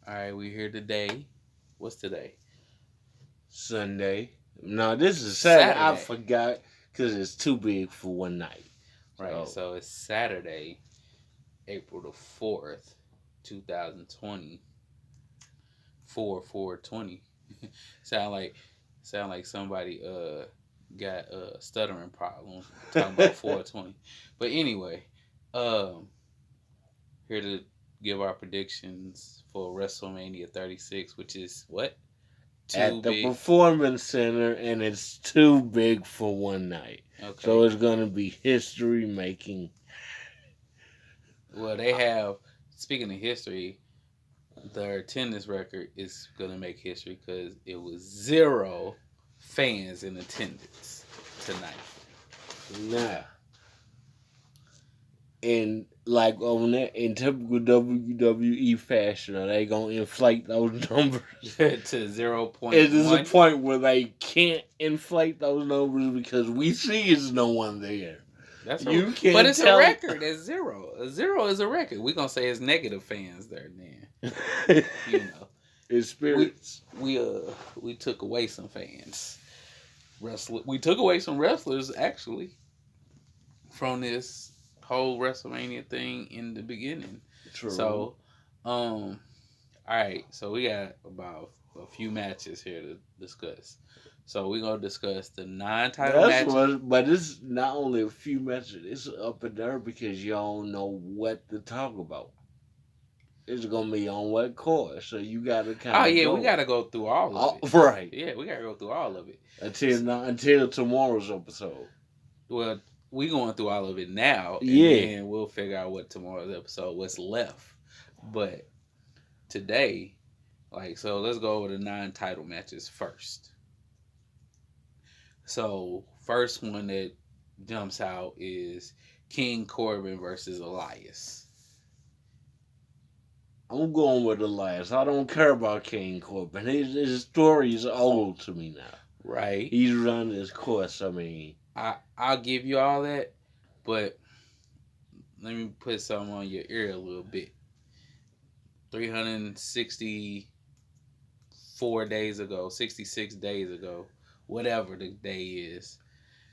All right, we here today. What's today? Sunday. No, this is Saturday. I Saturday. forgot because it's too big for one night. Right, so it's Saturday, April the 4th, 2020. 4/4/20. sound like somebody got a stuttering problem talking about 420. But anyway, um here to give our predictions for WrestleMania 36, which is what? Too At the big. Performance Center, and it's too big for one night. Okay. So it's going to be history making. Well, they have, speaking of history, their attendance record is going to make history because it was 0 fans in attendance tonight. Nah. And like on that, in typical WWE fashion, are they gonna inflate those numbers to 0.1? It is a point where they can't inflate those numbers because we see there's no one there. That's you can't. But it's a record. It's 0. A 0 is a record. We're gonna say it's negative fans there, then. It's spirits. We took away some fans. We took away some wrestlers actually from this whole WrestleMania thing in the beginning. True. So, all right. So we got about a few matches here to discuss. So we're gonna discuss the 9 title matches. But it's not only a few matches; it's up and there because you don't know what to talk about. It's gonna be on what course, so you gotta kind of. Oh yeah, we gotta go through all of it. Right. Yeah, we gotta go through all of it until tomorrow's episode. Well, we going through all of it now, and then we'll figure out what tomorrow's episode, what's left. But today, so let's go over the 9 title matches first. So first one that jumps out is King Corbin versus Elias. I'm going with Elias. I don't care about King Corbin. His story is old to me now. Right. He's run his course. I mean, I'll give you all that, but let me put something on your ear a little bit. 364 days ago, 66 days ago, whatever the day is.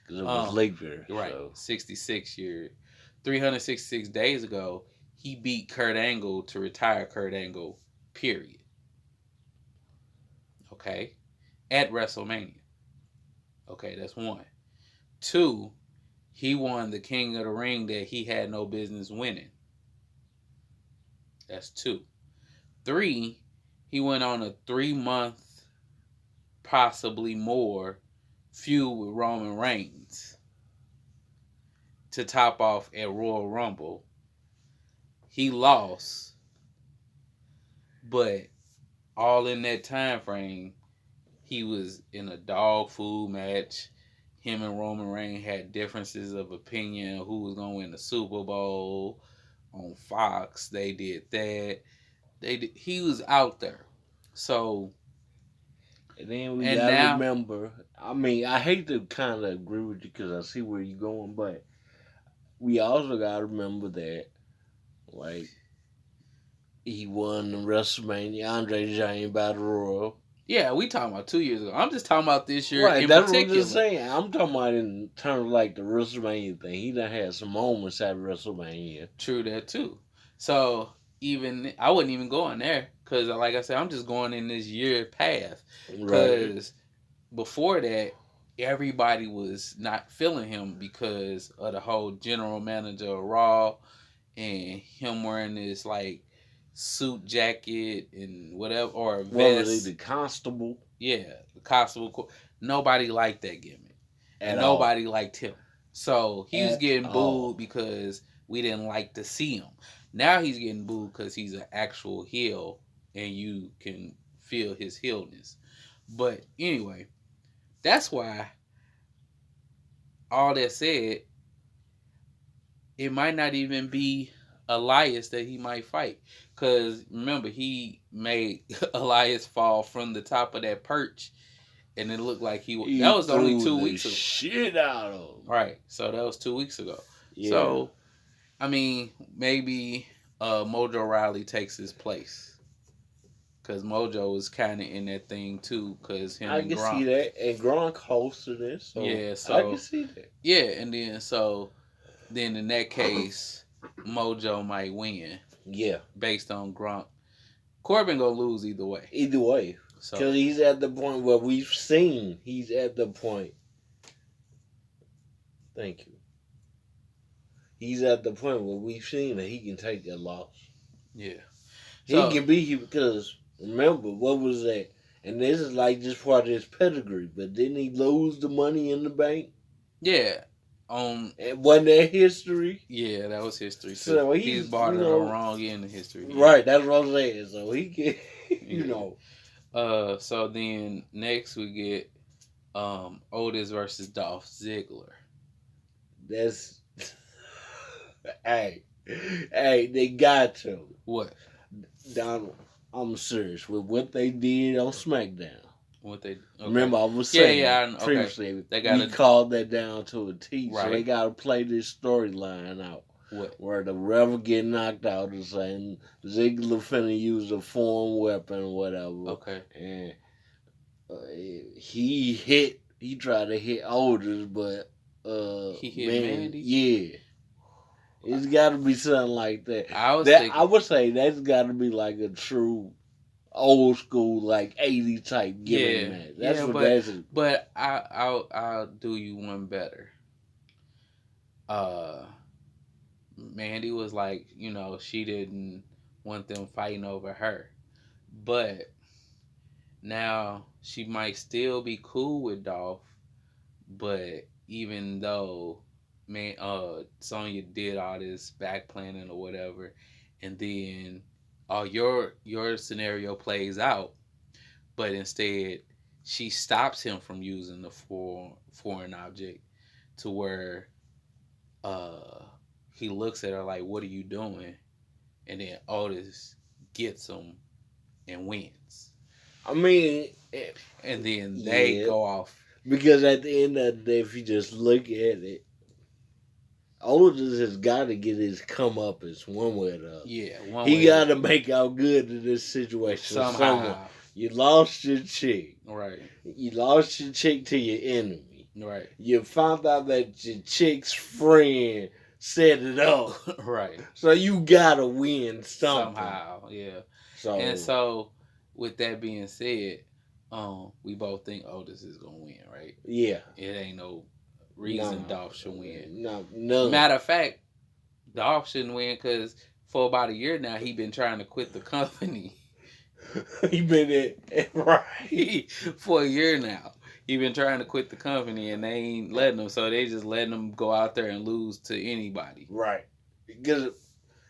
Because it was leap year. Right. So. 366 days ago, he beat Kurt Angle to retire Kurt Angle, period. Okay? At WrestleMania. Okay, that's 1. 2, he won the King of the Ring that he had no business winning. That's 2. 3, he went on a 3-month, possibly more, feud with Roman Reigns to top off at Royal Rumble. He lost, but all in that time frame, he was in a dog food match. Him and Roman Reigns had differences of opinion who was going to win the Super Bowl. On Fox, they did that. He was out there. So, and then we gotta remember. I mean, I hate to kind of agree with you because I see where you're going, but we also gotta remember that, he won the WrestleMania Andre the Giant Battle Royal. Yeah, we talking about 2 years ago. I'm just talking about this year right, in that's particular. What I'm just saying. I'm talking about in terms of the WrestleMania thing. He done had some moments at WrestleMania. True that too. So even I wouldn't even go in there because, like I said, I'm just going in this year path. Because before that, everybody was not feeling him because of the whole general manager of Raw and him wearing this suit jacket and whatever, or a vest. The constable. Yeah, the constable. Nobody liked that gimmick. And nobody liked him. So he was getting booed because we didn't like to see him. Now he's getting booed because he's an actual heel and you can feel his heelness. But anyway, that's why, all that said, it might not even be Elias that he might fight. Because remember, he made Elias fall from the top of that perch. And it looked like that was only 2 weeks ago. Shit out of him. Right. So that was 2 weeks ago. Yeah. So, I mean, maybe Mojo Rawley takes his place. because Mojo was kind of in that thing too, because him I and can see Gronk. that, and Gronk hosted this, so Yeah, I can so see that. yeah, and then in that case, Mojo might win Yeah, based on Gronk. Corbin gonna lose either way. either way, because So he's at the point where we've seen. He's at the point. Thank you. He's at the point where we've seen that he can take that loss. yeah, He so can be here because remember what was that? And this is like just part of his pedigree. But didn't he lose the money in the bank? yeah, And wasn't that history? yeah, that was history too. So He's he's barred on the wrong end of history. Yeah. right. That's what I'm saying. So he can, you Yeah. know, So then next we get Otis versus Dolph Ziggler. that's hey, hey, they got to. What? Donald, I'm serious with what they did on SmackDown. What they? Okay. Remember, I was saying okay. previously, They gotta, we called that down to a T, right. So they got to play this storyline out. What? Where the ref get knocked out and saying Ziggler finna use a foreign weapon or whatever. Okay. And he tried to hit Otis, but he hit Mandy? Yeah. It's got to be something like that. I would say that's got to be like a true old school, like 80 type gimmick match. That's what that's. But I'll do you one better. Mandy was like, she didn't want them fighting over her, but now she might still be cool with Dolph, but even though Sonya did all this back planning or whatever, and then your scenario plays out, but instead she stops him from using the foreign object to where he looks at her like, "What are you doing?" And then Otis gets him and wins. I mean, and then they go off. Because at the end of the day, if you just look at it, Otis has got to get his comeuppance one way or the other. Yeah, he got to make out good in this situation somehow. You lost your chick. Right. You lost your chick to your enemy. Right. You found out that your chick's friend set it up. Right. So you gotta win somehow. Yeah. So with that being said, we both think Otis is gonna win, right? Yeah. It ain't no reason Dolph should win. No. Matter of fact, Dolph shouldn't win because for about a year now he been trying to quit the company. He been at right for a year now. He been trying to quit the company and they ain't letting him, so they just letting him go out there and lose to anybody. Right. Because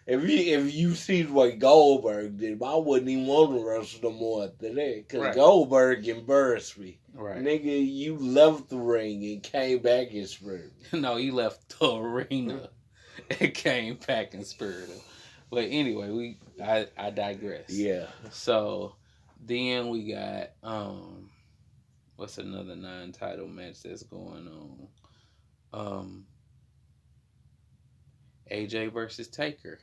if you see what Goldberg did, I wouldn't even want to wrestle no more after that. Because Goldberg embarrassed me. Right. Nigga, you left the ring and came back in spirit. No, he left the arena and came back in spirit. But anyway, I digress. Yeah. So then we got what's another non-title match that's going on? AJ versus Taker.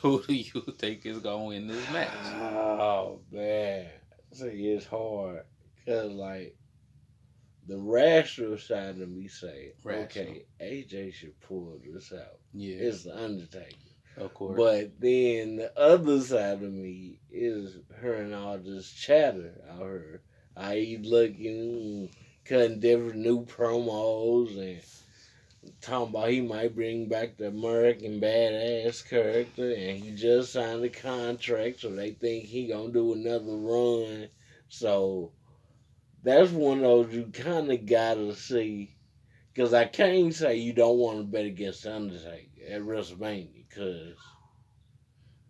Who do you think is gonna win this match? Oh man, see, it's hard because like the rational side of me say, okay, AJ should pull this out. Yeah, it's the Undertaker, of course. But then the other side of me is hearing all this chatter out here. I looking, cutting different new promos and talking about he might bring back the American Badass character, and he just signed a contract, so they think he gonna do another run. So that's one of those you kind of gotta see, because I can't say you don't want to bet against the Undertaker at WrestleMania, because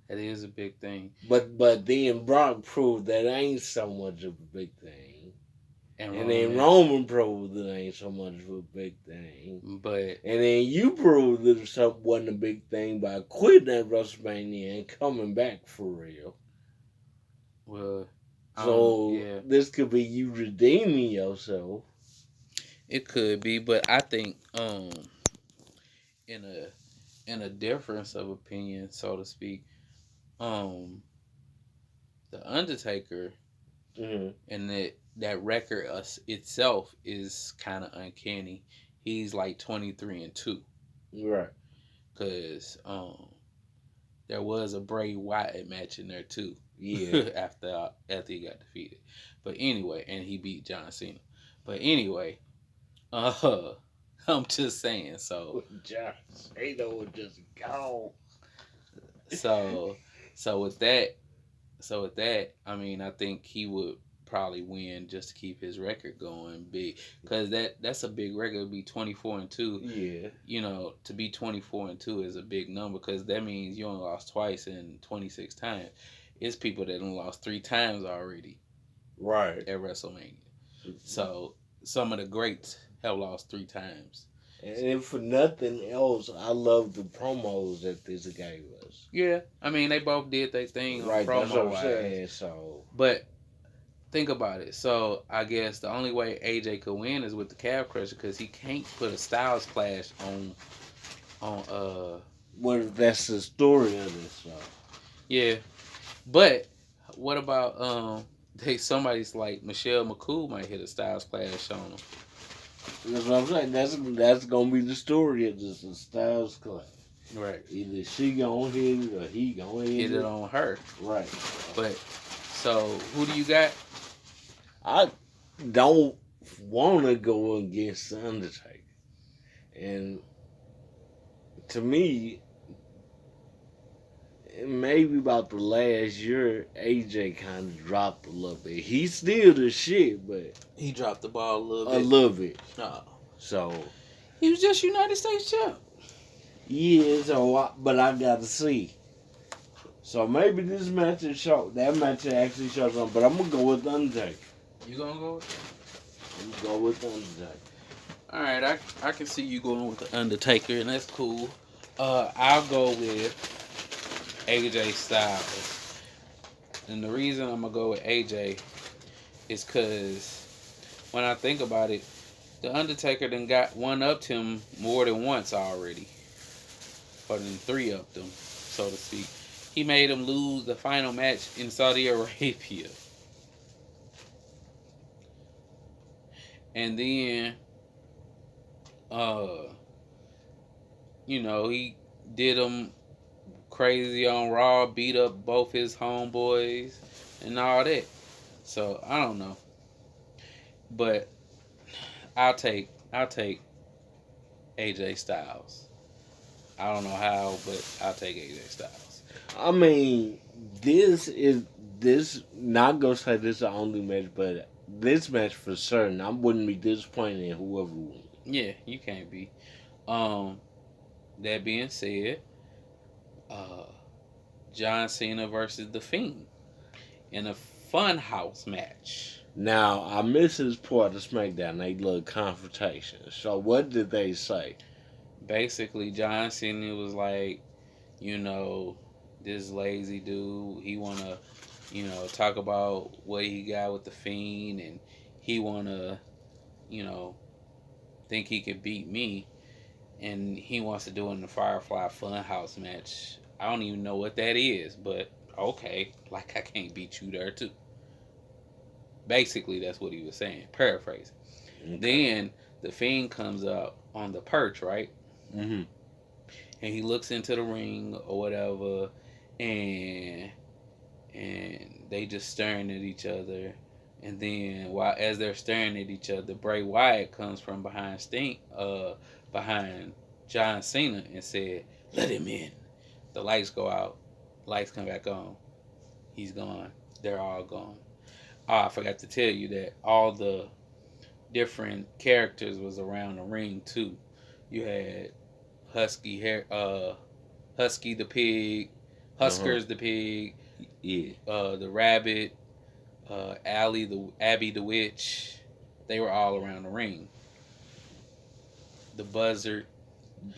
that is a big thing. But then Brock proved that ain't so much of a big thing. And then Roman proved that ain't so much of a big thing. And then you proved that it wasn't a big thing by quitting at WrestleMania and coming back for real. Well, so this could be you redeeming yourself. It could be, but I think in in a difference of opinion, so to speak, um, the Undertaker and that record itself is kind of uncanny. He's like 23-2. Right. Cause there was a Bray Wyatt match in there too. Yeah. after he got defeated, but anyway, and he beat John Cena. But anyway, I'm just saying. So John Cena was just gone. so so with that, I mean, I think he would probably win just to keep his record going big, because that's a big record to be 24-2. Yeah. You know, to be 24-2 is a big number, because that means you only lost twice in 26 times. It's people that only lost 3 times already. Right. At WrestleMania. So some of the greats have lost 3 times. And if for nothing else, I love the promos that this gave us. Yeah, I mean, they both did their thing on promo that's what I'm wise. saying. So, but think about it. So I guess the only way AJ could win is with the calf crusher, because he can't put a Styles Clash on. Well, that's the story of this. So. Yeah, but what about somebody's like Michelle McCool might hit a Styles Clash on him. That's what I'm saying. That's gonna be the story of this, the Styles Clash. Right. Either she gonna hit it or he gonna hit it on her. Right. But so who do you got? I don't want to go against the Undertaker, and to me, maybe about the last year, AJ kind of dropped a little bit. He's still the shit, but he dropped the ball a little bit. A little bit. No. So he was just United States champ. Yeah, but I got to see. So maybe this match is show. That match actually shows something. But I'm gonna go with Undertaker. You gonna go with? I'm gonna go with Undertaker. All right, I can see you going with the Undertaker, and that's cool. I'll go with AJ Styles, and the reason I'm gonna go with AJ is because when I think about it, the Undertaker done got one upped him more than once already, or than 3 upped them, so to speak. He made him lose the final match in Saudi Arabia. And then, he did him crazy on Raw, beat up both his homeboys and all that. So, I don't know. But I'll take AJ Styles. I don't know how, but I'll take AJ Styles. I mean, this not gonna say this is the only match, but this match for certain, I wouldn't be disappointed in whoever wins. Yeah, you can't be. That being said, John Cena versus The Fiend in a Funhouse match. Now, I missed this part of SmackDown, they little confrontation. So what did they say? Basically, John Cena was like, this lazy dude, he want to, talk about what he got with The Fiend, and he want to, think he could beat me, and he wants to do it in the Firefly Funhouse match. I don't even know what that is, but okay, like I can't beat you there too. Basically, that's what he was saying, paraphrasing. Okay. Then The Fiend comes up on the perch, right? Mm-hmm. And he looks into the ring or whatever, and they just staring at each other. And then as they're staring at each other, Bray Wyatt comes from behind behind John Cena and said, "Let him in." The lights go out, lights come back on. He's gone. They're all gone. Oh, I forgot to tell you that all the different characters was around the ring too. You had Husky the pig, Huskers the pig, the rabbit, Abby the witch. They were all around the ring. The buzzard.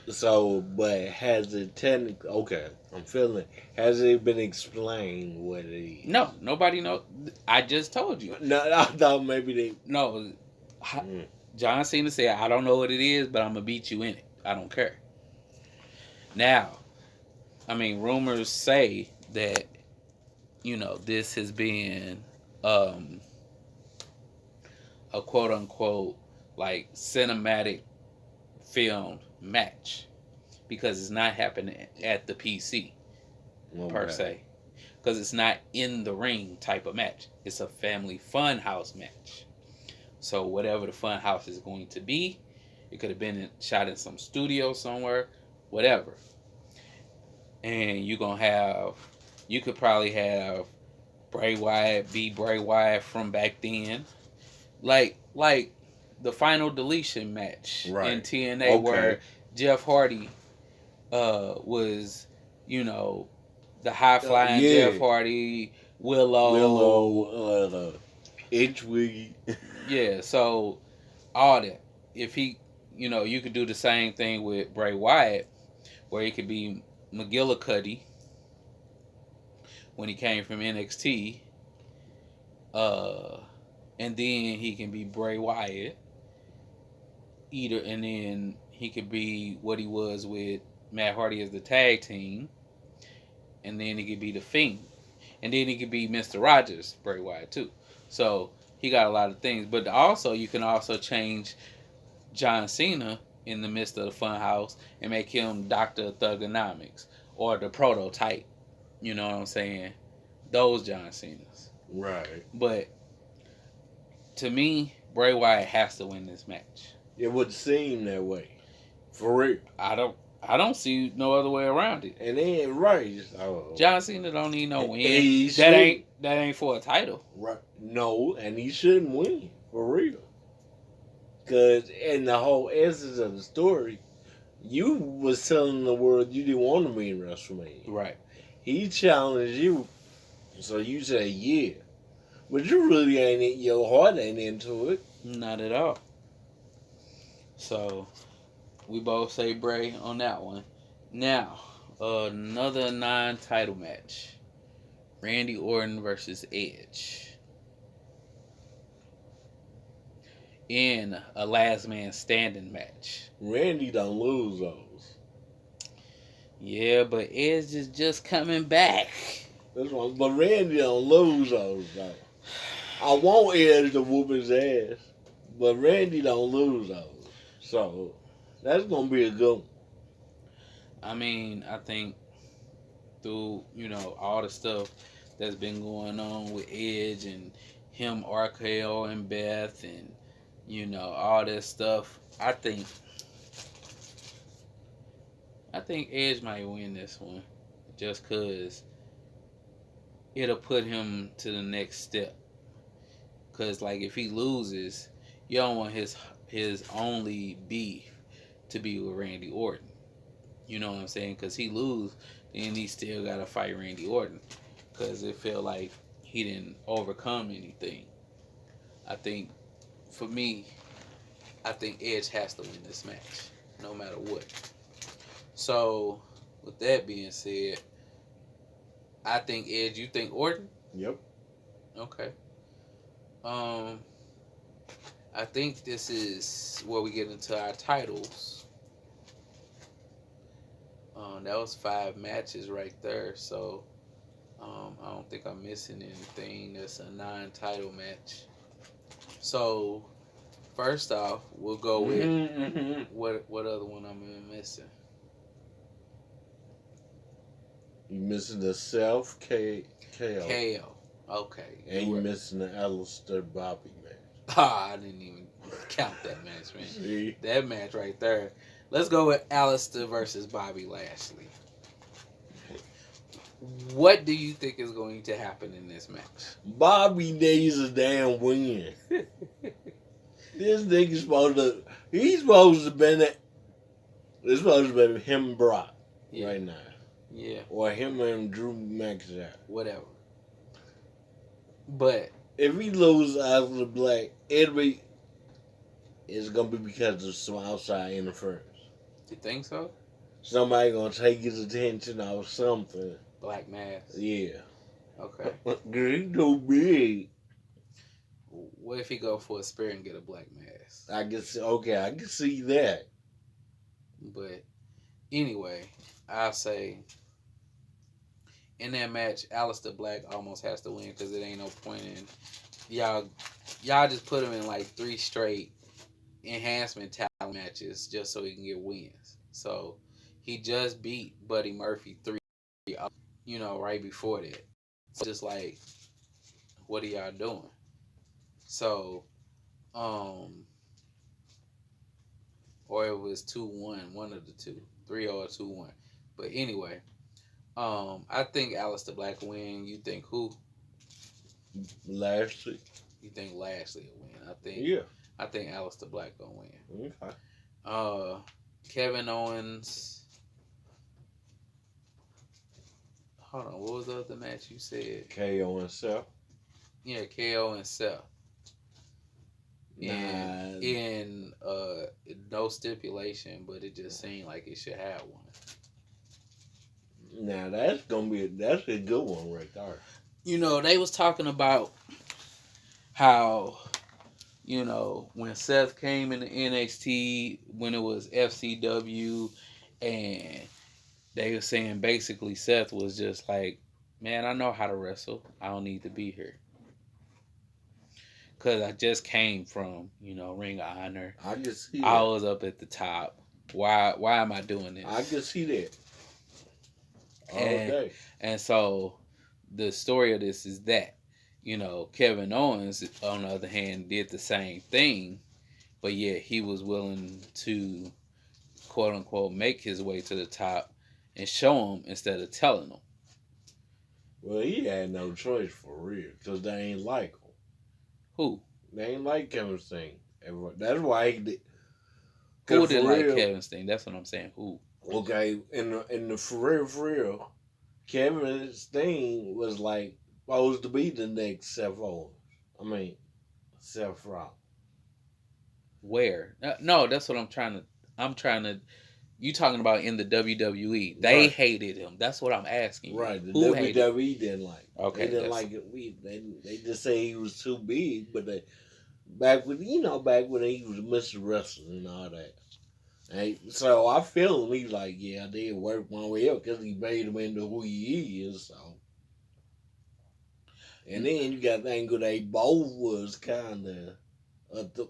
So, but has it technically? Okay, I'm feeling it. Has it been explained what it is? No, nobody knows. I just told you. No, I thought maybe they. No, John Cena said, "I don't know what it is, but I'm gonna beat you in it. I don't care." Now, I mean, rumors say that this has been um, a quote unquote like cinematic filmed match because it's not happening at the PC per se. Because it's not in the ring type of match. It's a family fun house match. So whatever the fun house is going to be, it could have been shot in some studio somewhere, whatever. And you could probably have Bray Wyatt be Bray Wyatt from back then, like the final deletion match in TNA where Jeff Hardy was, the high flying Jeff Hardy, Willow, Itchwiggy. Yeah, so all that. If he, you could do the same thing with Bray Wyatt, where he could be McGillicuddy when he came from NXT, and then he can be Bray Wyatt, and then he could be what he was with Matt Hardy as the tag team, and then he could be the Fiend, and then he could be Mr. Rogers, Bray Wyatt too. So he got a lot of things, but also you can also change John Cena in the midst of the Funhouse and make him Dr. Thugonomics or the prototype. You know what I'm saying? Those John Cenas. Right. But to me, Bray Wyatt has to win this match. It would seem that way. For real. I don't see no other way around it. And then right. John Cena don't need no win. That ain't for a title. Right. No, and he shouldn't win. For real. Because in the whole essence of the story, you was telling the world you didn't want to be in WrestleMania. Right. He challenged you, so you say yeah. But you really ain't, your heart ain't into it. Not at all. So, we both say Bray on that one. Now, another non-title match. Randy Orton versus Edge. In a last man standing match. Randy don't lose those. Yeah, but Edge is just coming back. That's one, but Randy don't lose those though. I want Edge to whoop his ass, but Randy don't lose those. So that's gonna be a good one. I mean, I think through all the stuff that's been going on with Edge and him, RKO and Beth and all this stuff. I think Edge might win this one just because it'll put him to the next step. Because, like, if he loses, you don't want his only beef to be with Randy Orton. You know what I'm saying? Because he lose, then he still got to fight Randy Orton. Because it felt like he didn't overcome anything. I think, for me, Edge has to win this match, no matter what. So, with that being said, I think Edge. You think Orton? Yep. Okay. I think this is where we get into our titles. That was 5 matches right there. So, I don't think I'm missing anything. That's a non-title match. So, first off, we'll go with what other one I'm missing. You missing the Self KO. KO. Okay. And you missing the Alistair Bobby match. I didn't even count that match, man. See? That match right there. Let's go with Alistair versus Bobby Lashley. What do you think is going to happen in this match? Bobby needs a damn win. This nigga's he's supposed to be it's supposed to be him and Brock right now. Yeah. Or him and Drew McIntyre. Whatever. But if he loses out of the Black, it's gonna be because of some outside interference. You think so? Somebody gonna take his attention off something. Black mask. Yeah. Okay. He's too big. What if he go for a spear and get a black mask? I can see that. But anyway, I'll say in that match, Aleister Black almost has to win because it ain't no point in y'all. Y'all just put him in like 3 straight enhancement talent matches just so he can get wins. So he just beat Buddy Murphy 3, right before that. So just like, what are y'all doing? So, or it was 2-1, one of the two, 3 or 2-1. But anyway, I think Aleister Black win. You think who? Lashley. You think Lashley will win? Yeah. I think Aleister Black gonna win. Okay. Kevin Owens. Hold on, what was the other match you said? KO and Seth. Yeah, KO and Seth. In no stipulation, but it just seemed like it should have one. Now that's a good one right there. They was talking about how, when Seth came into NXT, when it was FCW, and they were saying basically Seth was just like, man, I know how to wrestle. I don't need to be here. Because I just came from, Ring of Honor. I can see that. I was up at the top. Why am I doing this? I can see that. Okay. And so the story of this is that, Kevin Owens, on the other hand, did the same thing, but yet he was willing to, quote unquote, make his way to the top and show him instead of telling him. Well, he had no choice for real, because they ain't like him. Who? They ain't like Kevin Steen. That's why he did. Who didn't like Kevin Steen? That's what I'm saying. Who? Okay, in the for real, Kevin Steen was like supposed to be the next Seth Owens. I mean, Seth Rollins. Where? No, that's what I'm trying to. You talking about in the WWE? They hated him. That's what I'm asking. Right. The Who WWE didn't like him. Okay. They didn't like it. They just say he was too big, but back when he was Mr. Wrestling and all that. And so I feel him. He's like, yeah, I did work my way up because he made him into who he is. So. And then you got the angle they both was kind of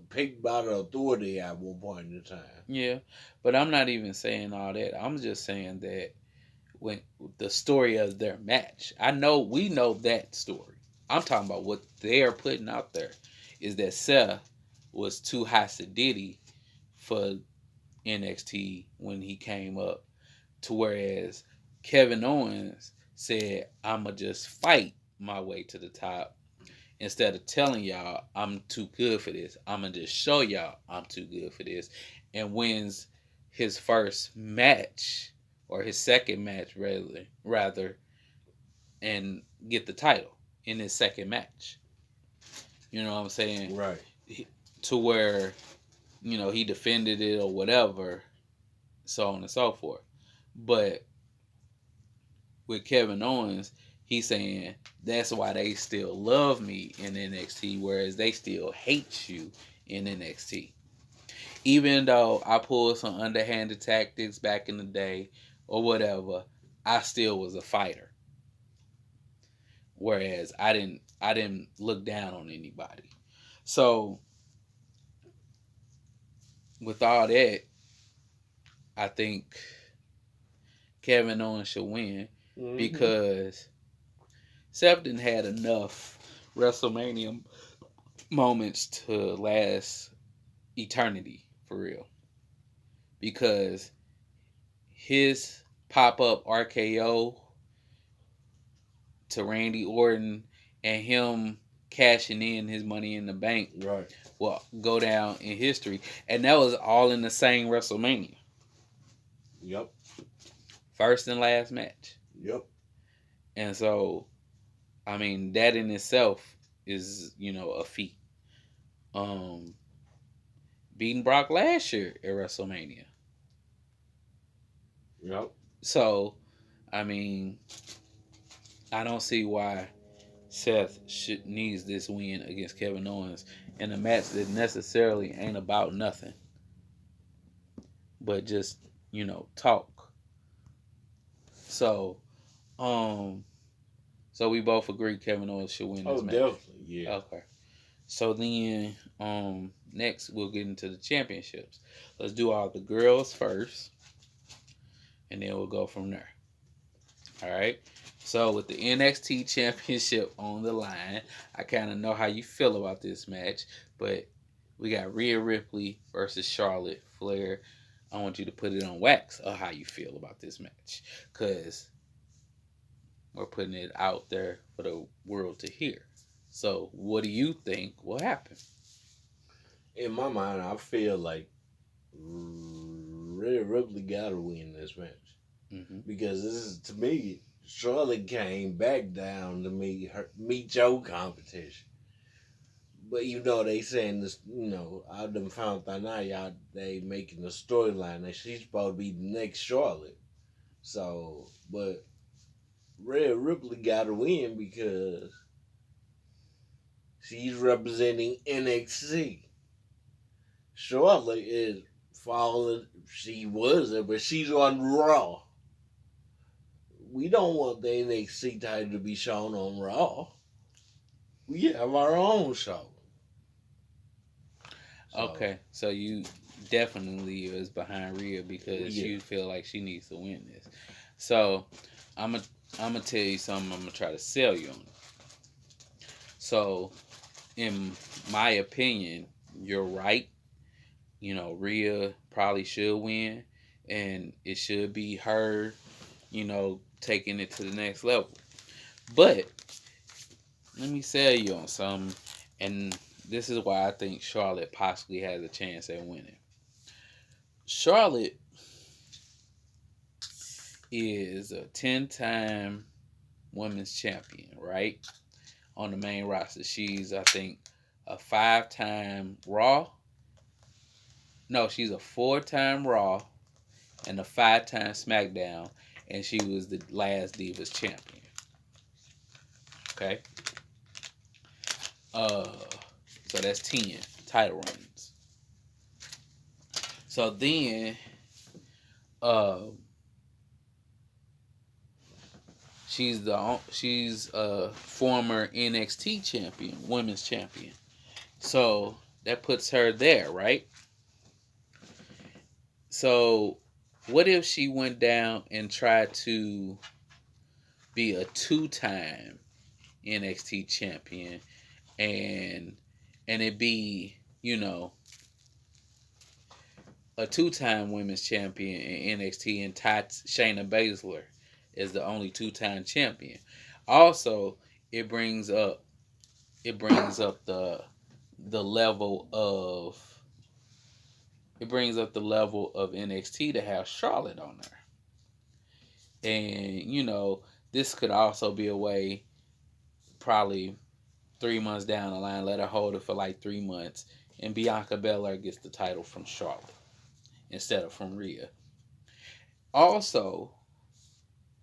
picked by the authority at one point in time. Yeah, but I'm not even saying all that. I'm just saying that when the story of their match, we know that story. I'm talking about what they're putting out there is that Seth was too high sedity for NXT when he came up, to whereas Kevin Owens said, I'ma just fight my way to the top instead of telling y'all I'm too good for this. I'ma just show y'all I'm too good for this, and wins his first match or his second match rather and get the title in his second match. You know what I'm saying? Right. To where, he defended it or whatever, so on and so forth. But with Kevin Owens, he's saying that's why they still love me in NXT, whereas they still hate you in NXT. Even though I pulled some underhanded tactics back in the day or whatever, I still was a fighter. Whereas I didn't look down on anybody. So with all that, I think Kevin Owens should win because Seth didn't had enough WrestleMania moments to last eternity for real. Because his pop-up RKO to Randy Orton and him cashing in his Money in the Bank will go down in history. And that was all in the same WrestleMania. Yep. First and last match. Yep. And so, I mean, that in itself is, a feat. Beating Brock last year at WrestleMania. Yep. So, I mean, I don't see why Seth needs this win against Kevin Owens in a match that necessarily ain't about nothing, but just talk. So, um, so we both agree Kevin Owens should win this Oh, match. definitely, yeah. Okay. So then, next we'll get into the championships. Let's do all the girls first, and then we'll go from there. All right. So with the NXT Championship on the line, I kind of know how you feel about this match, but we got Rhea Ripley versus Charlotte Flair. I want you to put it on wax of how you feel about this match, because we're putting it out there for the world to hear. So, what do you think will happen? In my mind, I feel like Rhea Ripley got to win this match. Mm-hmm. Because this is, to me, Charlotte came back down to meet your competition. But they saying this, I done found that now y'all they making a storyline that she's supposed to be the next Charlotte. So, but Rhea Ripley got to win because she's representing NXT. Charlotte is falling. She was it, but she's on Raw. We don't want the NXT title to be shown on Raw. We have our own show. Okay, so you definitely is behind Rhea because you feel like she needs to win this. So I'm gonna tell you something. I'm gonna try to sell you on it. So in my opinion, you're right. Rhea probably should win, and it should be her. Taking it to the next level. But let me sell you on something, and this is why I think Charlotte possibly has a chance at winning. Charlotte is a 10-time women's champion, right? On the main roster. She's, I think, a 5-time Raw. No, she's a 4-time Raw and a 5-time SmackDown, and she was the last Divas champion. Okay? So that's 10 title reigns. So then, she's a former NXT champion, women's champion. So that puts her there, right? So what if she went down and tried to be a 2-time NXT champion and it be, a 2-time women's champion in NXT and Shayna Baszler is the only 2-time champion. Also, it brings up the level of NXT to have Charlotte on there. And this could also be a way, probably 3 months down the line, let her hold it for like 3 months, and Bianca Belair gets the title from Charlotte instead of from Rhea. Also,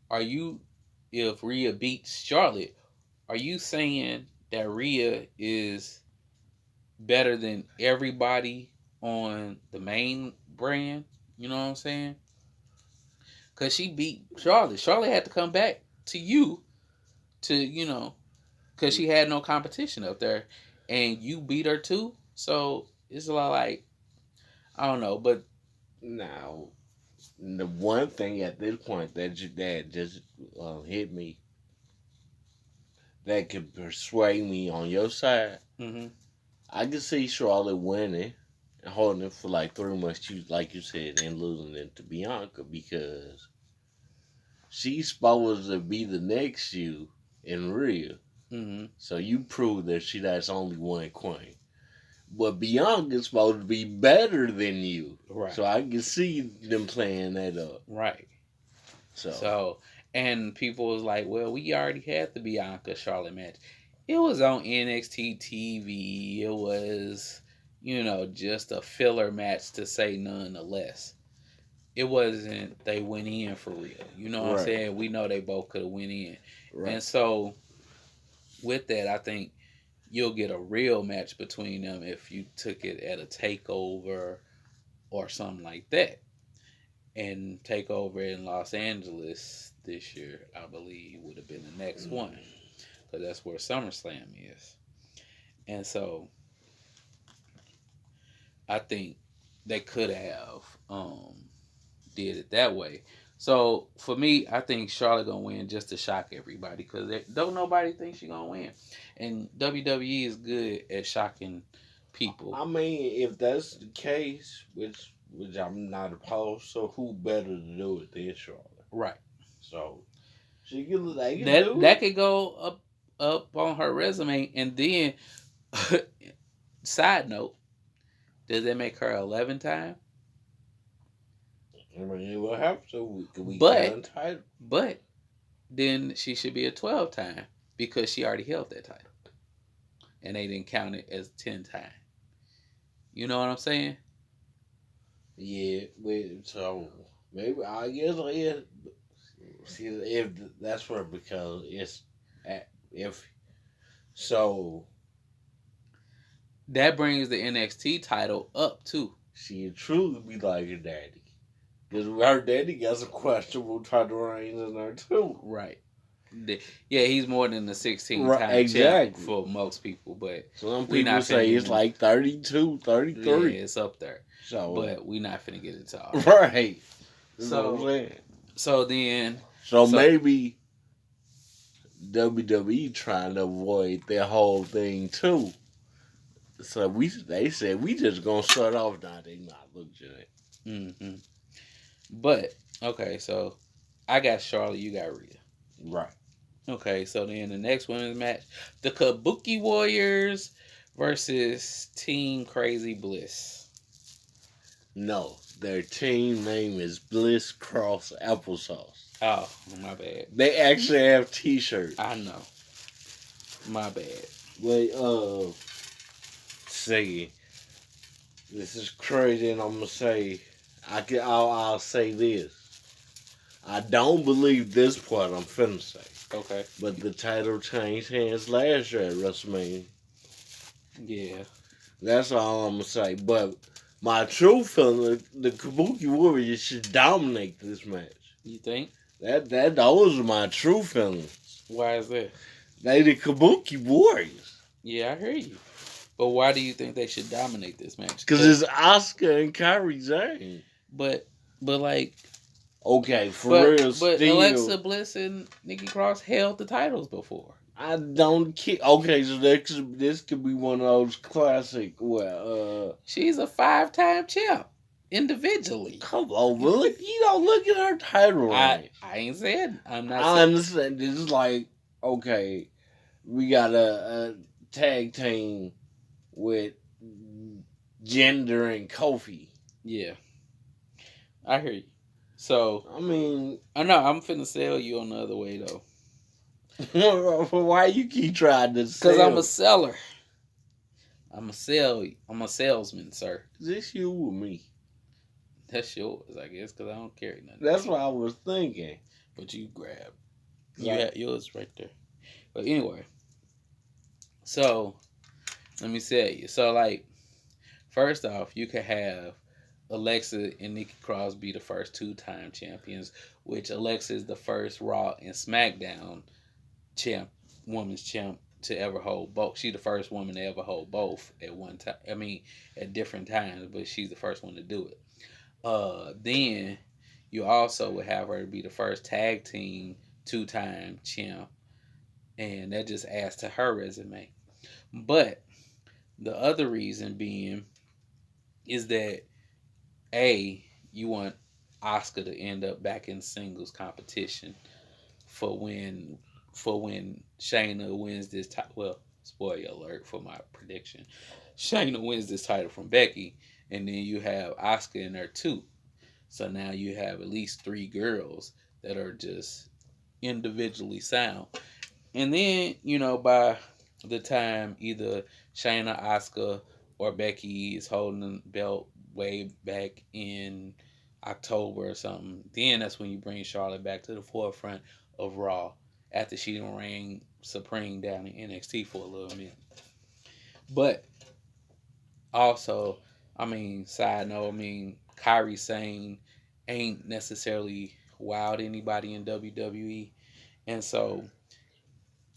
if Rhea beats Charlotte, are you saying that Rhea is better than everybody on the main brand? You know what I'm saying? Because she beat Charlotte. Charlotte had to come back to you because she had no competition up there, and you beat her too. So it's a lot like, I don't know, but now the one thing at this point that just hit me that could persuade me on your side. Mm-hmm. I could see Charlotte winning and holding it for like 3 months, like you said, and losing it to Bianca because she's supposed to be the next you in Rhea. Mm-hmm. So you prove that that's only one queen. But Bianca's supposed to be better than you. Right. So I can see them playing that up. Right. So and people was like, well, we already had the Bianca Charlotte match. It was on NXT TV. It was, just a filler match, to say none the less. It wasn't they went in for real. You know what I'm saying? We know they both could have went in. Right. And so with that, I think you'll get a real match between them if you took it at a takeover or something like that. and take over in Los Angeles this year, I believe, would have been the next one because that's where SummerSlam is. And so I think they could have did it that way. So for me, I think Charlotte gonna win just to shock everybody because don't nobody think she gonna win, and WWE is good at shocking people. I mean, if that's the case, which I'm not opposed, so who better to do it than Charlotte? Right. So they can That do that it. could go up on her resume, and then side note, does that make her 11 time? I mean, it will have to. We But count title. but then she should be a 12 time because she already held that title, and they didn't count it as 10 time. You know what I'm saying? Yeah, so maybe I guess yeah. See if that's where because it's if so That brings the NXT title up too. she'd truly be like her daddy. Because her daddy got some questionable title reigns in there too. Right. Yeah, he's more than the 16 Right, time exactly. champ for most people, but Some we people not say it's like 32, 33. Yeah, it's up there. So, but we not finna get into all that. Right. That's so, what I'm saying. So then, so maybe WWE trying to avoid that whole thing too. So they said we just gonna start off. Nah, they not legit. Mm-hmm. But okay, so I got Charlotte, you got Rhea. Right. Okay, so then the next women's match, the Kabuki Warriors versus Team Crazy Bliss. No, their team name is Bliss Cross Applesauce. Oh, my bad. They actually have T-shirts. I know. My bad. Wait, see, this is crazy, and I'm gonna say, I'll say this. I don't believe this part I'm finna say. Okay. But the title changed hands last year at WrestleMania. Yeah. That's all I'm gonna say. But my true feeling, the Kabuki Warriors should dominate this match. You think? Those are my true feelings. Why is that? They the Kabuki Warriors. Yeah, I hear you. But why do you think they should dominate this match? Because it's Asuka and Kairi Sane. But like. Okay, for real, but still, Alexa Bliss and Nikki Cross held the titles before. I don't care. Okay, so this could be one of those classic. She's a 5-time champ individually. Come on, look! You don't look at her title range. I ain't saying. I'm not. I understand. This is like okay, we got a tag team with Jinder and Kofi. Yeah, I hear you. So I mean, I know I'm finna sell you on the other way though. Why you keep trying to sell? Because I'm a seller. I'm a salesman, sir. Is this you or me? That's yours, I guess, because I don't carry nothing. That's what I was thinking. But you grab. You had yours right there. But anyway. So, let me tell you. So, like, first off, you could have Alexa and Nikki Cross be the first 2-time champions, which Alexa is the first Raw and SmackDown women's champ to ever hold both. She's the first woman to ever hold both at one time. I mean, at different times, but she's the first one to do it. Then you also would have her be the first tag team 2-time champ, and that just adds to her resume. But the other reason being is that you want Asuka to end up back in singles competition for when Shayna wins this title. Well, spoiler alert for my prediction. Shayna wins this title from Becky, and then you have Asuka in there too. So now you have at least 3 girls that are just individually sound. And then, by the time either Shayna, Asuka, or Becky is holding the belt way back in October or something, then that's when you bring Charlotte back to the forefront of Raw after she done reign supreme down in NXT for a little minute. But also, side note, Kairi Sane ain't necessarily wowed anybody in WWE, and so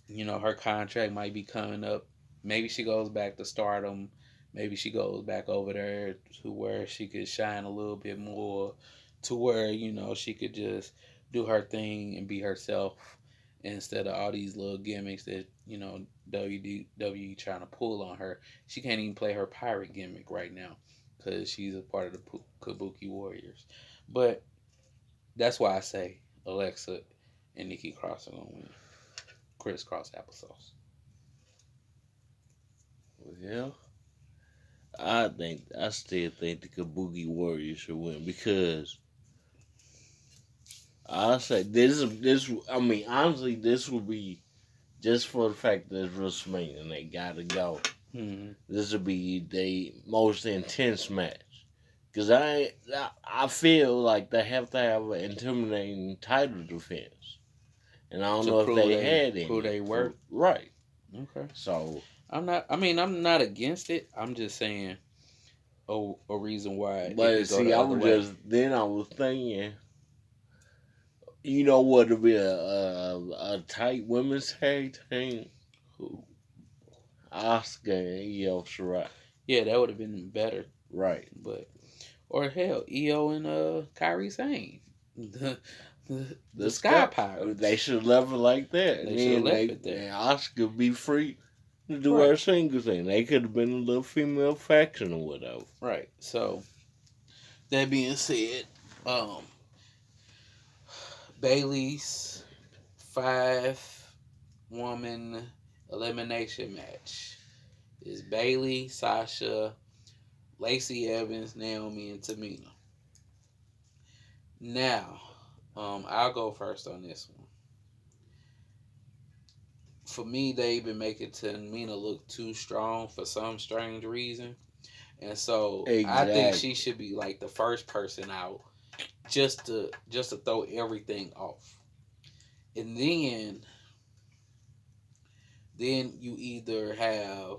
her contract might be coming up. Maybe she goes back to Stardom. Maybe she goes back over there to where she could shine a little bit more, to where she could just do her thing and be herself instead of all these little gimmicks that WWE trying to pull on her. She can't even play her pirate gimmick right now because she's a part of the Kabuki Warriors. But that's why I say Alexa and Nikki Cross are gonna win. Crisscross applesauce. Well, I still think the Kabuki Warriors should win because I say this. I mean, honestly, this would be just for the fact that it's WrestleMania and they gotta go. Mm-hmm. This would be the most intense match because I feel like they have to have an intimidating title defense, and I don't know if they had any. Prove they work. Right. Okay. So I'm not. I mean, I'm not against it. I'm just saying a reason why. But see, I was thinking, you know what would be a tight women's tag team? Who? Oscar and Io Shirai. Yeah, that would have been better. Right. But or hell, Io and Kyrie Sane. The Sky Pirates. They should have left it like that. They should have left it there. And Oscar be free to do her single thing. They could have been a little female faction or whatever. Right. So that being said, Bailey's 5-woman elimination match is Bailey, Sasha, Lacey Evans, Naomi, and Tamina. Now, I'll go first on this one. For me, they've been making Tamina look too strong for some strange reason. And so I think she should be like the first person out just to throw everything off. And then you either have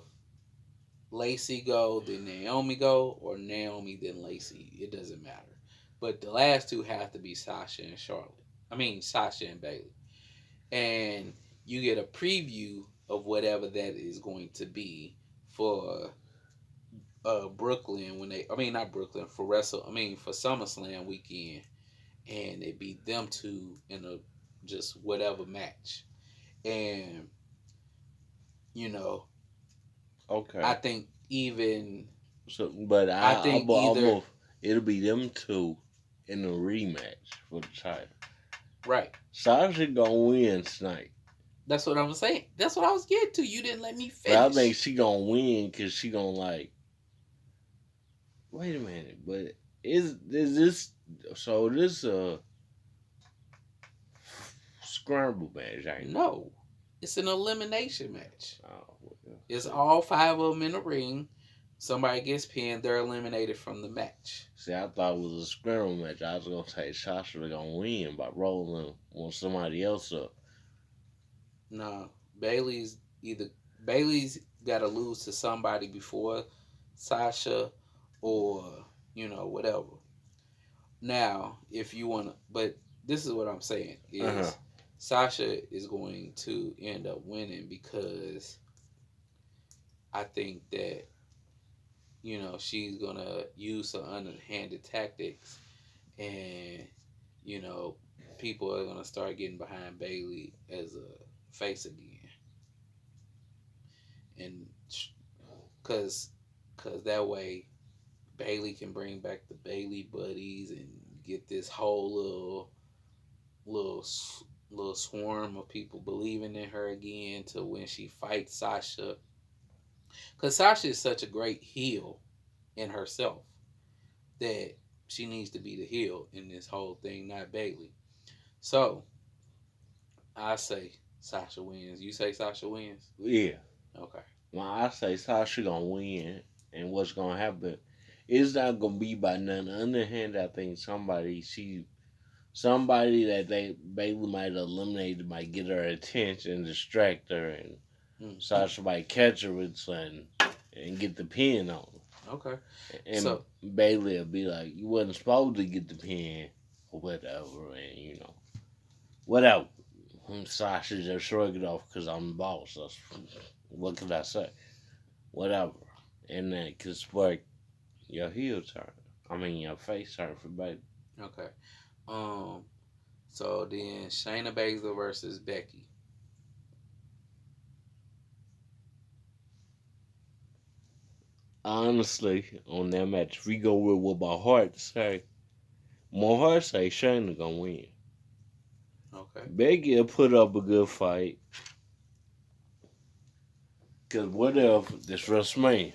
Lacey go, then Naomi go, or Naomi then Lacey. It doesn't matter. But the last two have to be Sasha and Charlotte. I mean Sasha and Bailey. And you get a preview of whatever that is going to be for Brooklyn not Brooklyn for for SummerSlam weekend, and it be them two in a just whatever match, and okay, I think even I think either it'll be them two in a rematch for the title. Right, Sasha gonna win tonight. That's what I'm saying. That's what I was getting to. You didn't let me finish. But I think she gonna win because she gonna like. Wait a minute, but is this so? This scramble match? No, it's an elimination match. Oh, well, it's all 5 of them in the ring. Somebody gets pinned, they're eliminated from the match. See, I thought it was a scramble match. I was gonna say Sasha was gonna win by rolling on somebody else up. No, Bailey's got to lose to somebody before Sasha, or whatever. Now, if you want to, but this is what I'm saying is Sasha is going to end up winning because I think that she's gonna use some underhanded tactics, and people are gonna start getting behind Bailey as a face again, and because that way Bailey can bring back the Bailey buddies and get this whole little swarm of people believing in her again to when she fights Sasha, because Sasha is such a great heel in herself that she needs to be the heel in this whole thing, not Bailey. So I say Sasha wins. You say Sasha wins? Yeah. Okay. Well, I say Sasha gonna win, and what's gonna happen? It's not gonna be by none. On the other hand, I think somebody that they Bailey might eliminate might get her attention, distract her, and Sasha might catch her with something and get the pin on her. Okay. And Bailey will be like, "You wasn't supposed to get the pin." or whatever, and whatever. So I should just shrug it off because I'm the boss. What can I say? Whatever. And then could spark your heel turn. I mean your face turn for baby. Okay. So then Shayna Baszler versus Becky. Honestly, on that match, if we go with what my heart say Shayna gonna win. Okay. Becky will put up a good fight. Cause what if this WrestleMania?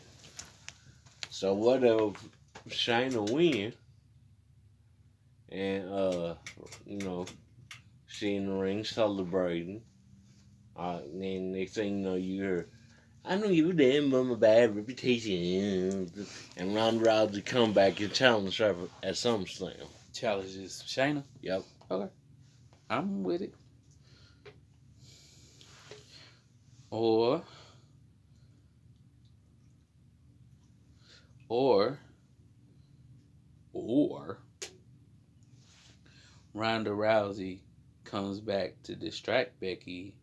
So what if Shayna win and you know, she in the ring celebrating. Then next thing you know, you hear, I know you damn but my bad reputation. And Ronda Rousey come back and challenge her at SummerSlam. Challenges Shayna. Yep. Okay. I'm with it. Or or Ronda Rousey comes back to distract Becky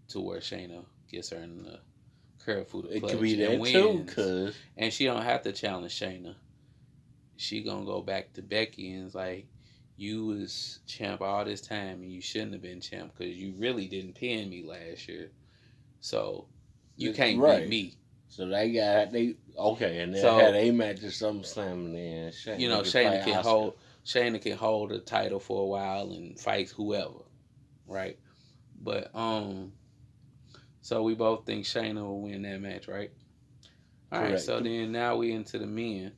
to where Shayna gets her in the curve food It clutch could be and that too, wins. cause And she don't have to challenge Shayna. She gonna go back to Becky and it's like, you was champ all this time and you shouldn't have been champ because you really didn't pin me last year. So you can't beat me. So they okay, and they So had a match at SummerSlam, and then Shayna can hold the title for a while and fight whoever, right? But so we both think Shayna will win that match, right? All right. So then now we into the men,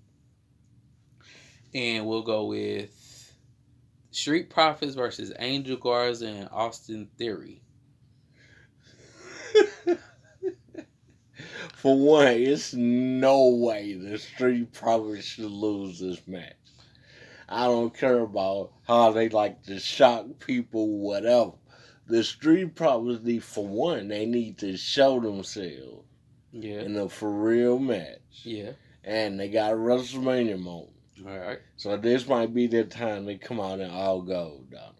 and we'll go with Street Profits versus Angel Garza and Austin Theory. For one, it's no way the Street Profits should lose this match. I don't care about how they like to shock people, whatever. The Street Profits need, for one, they need to show themselves in a for real match. Yeah. And they got a WrestleMania moment. All right. So this might be the time they come out in all gold, Donald.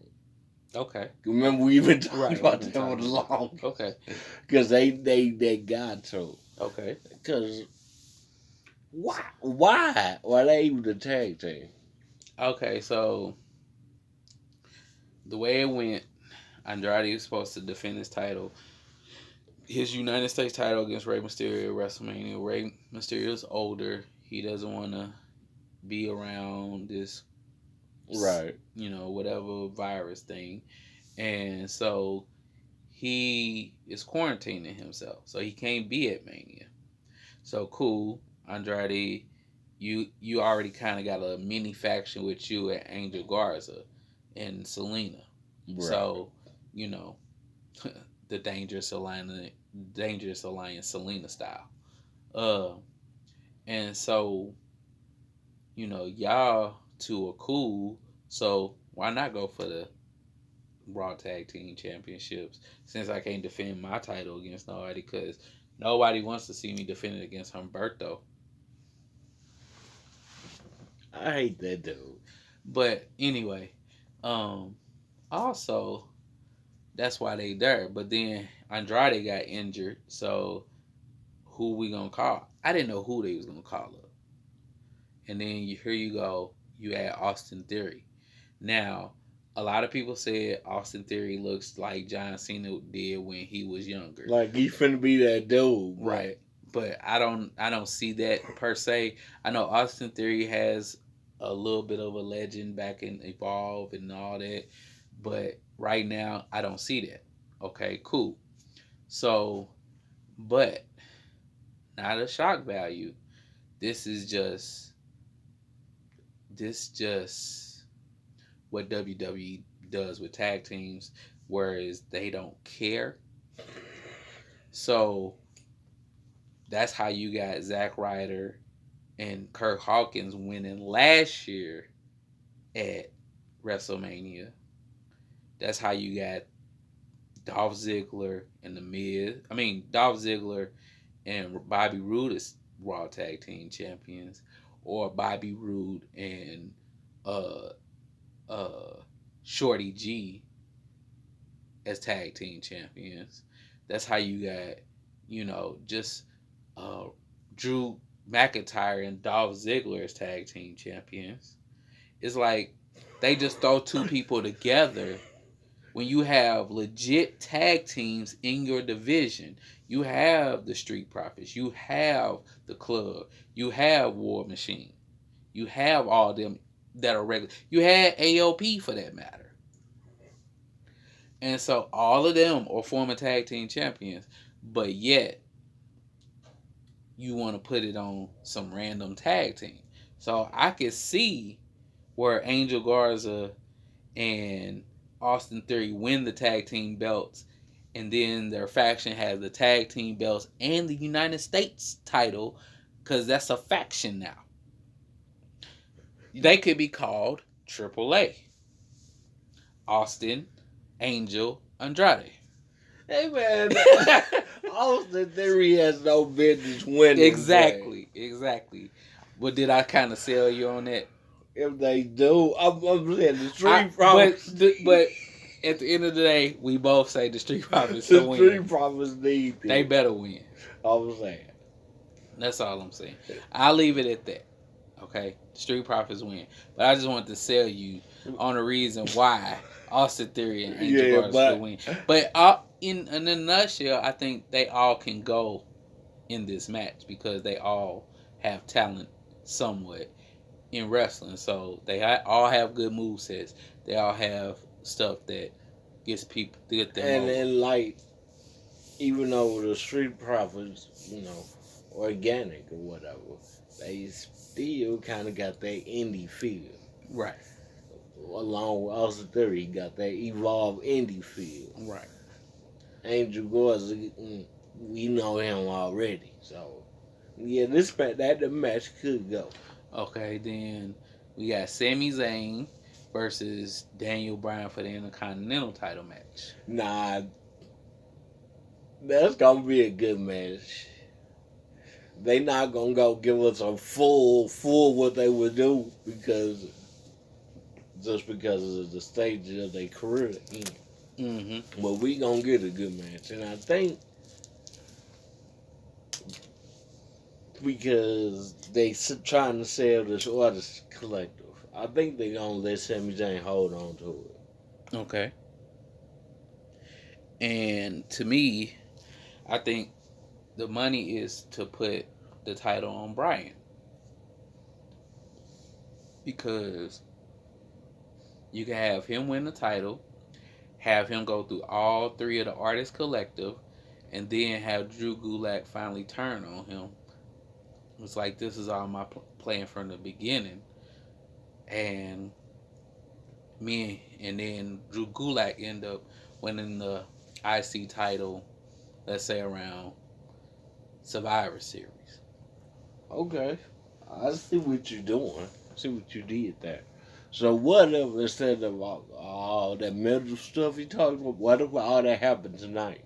Okay. Remember we've been talking about that for long. Okay. Because they got to. Okay. Because why are they even the tag team? Okay, so the way it went, Andrade was supposed to defend his title, his United States title against Rey Mysterio at WrestleMania. Rey Mysterio's older. He doesn't want to be around this, whatever virus thing. And so he is quarantining himself. So he can't be at Mania. So cool, Andrade, you already kind of got a mini faction with you at Angel Garza and Selena. Right. So, the Dangerous Alliance Selena style. And so, y'all two are cool. So why not go for the Raw Tag Team Championships since I can't defend my title against nobody because nobody wants to see me defend it against Humberto. I hate that dude. But anyway, also that's why they there. But then Andrade got injured, so who we gonna call? I didn't know who they was gonna call up. And then here you go, you add Austin Theory. Now, a lot of people said Austin Theory looks like John Cena did when he was younger. Like he finna be that dude, right? But I don't see that per se. I know Austin Theory has a little bit of a legend back in Evolve and all that, but right now I don't see that. Okay, cool. So, but not a shock value. This just what WWE does with tag teams, whereas they don't care. So that's how you got Zack Ryder and Kurt Hawkins winning last year at WrestleMania. That's how you got Dolph Ziggler and The Miz. Dolph Ziggler and Bobby Roode as Raw Tag Team Champions, or Bobby Roode and Shorty G as tag team champions. That's how you got, just uh, Drew McIntyre and Dolph Ziggler as tag team champions. It's like they just throw two people together when you have legit tag teams in your division. You have the Street Profits, you have the Club, you have War Machine, you have all them that are regular. You had AOP for that matter. And so all of them are former tag team champions, but yet you want to put it on some random tag team. So I could see where Angel Garza and Austin Theory win the tag team belts, and then their faction has the tag team belts and the United States title, because that's a faction now. They could be called AAA. Austin, Angel, Andrade. Hey man, Austin Theory has no business winning. Exactly. But did I kind of sell you on that? If they do, I'm saying the Street Profits. But at the end of the day, we both say the Street Profits the to win. Street Profits need it. They better win. I'm saying. That's all I'm saying. I'll leave it at that. Okay? The Street Profits win. But I just wanted to sell you on the reason why Austin Theory and Angel Garza should win. But in a nutshell, I think they all can go in this match because they all have talent somewhat in wrestling. So they all have good movesets. They all have stuff that gets people to get them over. And like, even though the Street Profits, organic or whatever, they still kind of got that indie feel. Right. Along with Austin Theory, got that evolved indie feel. Right. Angel Garza, we know him already, so yeah, the match could go. Okay, then we got Sami Zayn versus Daniel Bryan for the Intercontinental title match. Nah, that's gonna be a good match. They not gonna go give us a full what they would do because of the stage of their career in. Mm-hmm. But we gonna get a good match, and I think because they trying to sell this artist collective, I think they gonna let Sami Zayn hold on to it. Okay. And to me, I think the money is to put the title on Bryan, because you can have him win the title, have him go through all three of the artist collective, and then have Drew Gulak finally turn on him. It's like, this is all my plan from the beginning. And then Drew Gulak end up winning the IC title, let's say around Survivor Series. Okay. I see what you're doing. I see what you did there. So what if, instead of all that mental stuff you talking about, what if all that happened tonight?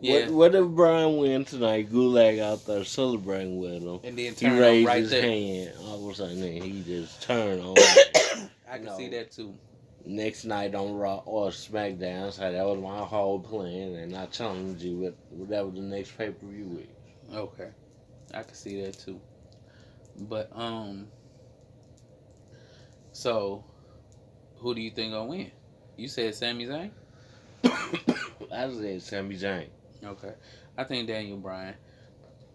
Yeah. What if Bryan win tonight, Gulak out there celebrating with him, and then he turn raised right his there. hand, all of a sudden he just turned on I can see that too. Next night on Raw or SmackDown, so that was my whole plan, and I challenged you with whatever the next pay-per-view is. Okay. I can see that too. But so who do you think gonna win? You said Sami Zayn? I said Sami Zayn. Okay. I think Daniel Bryan.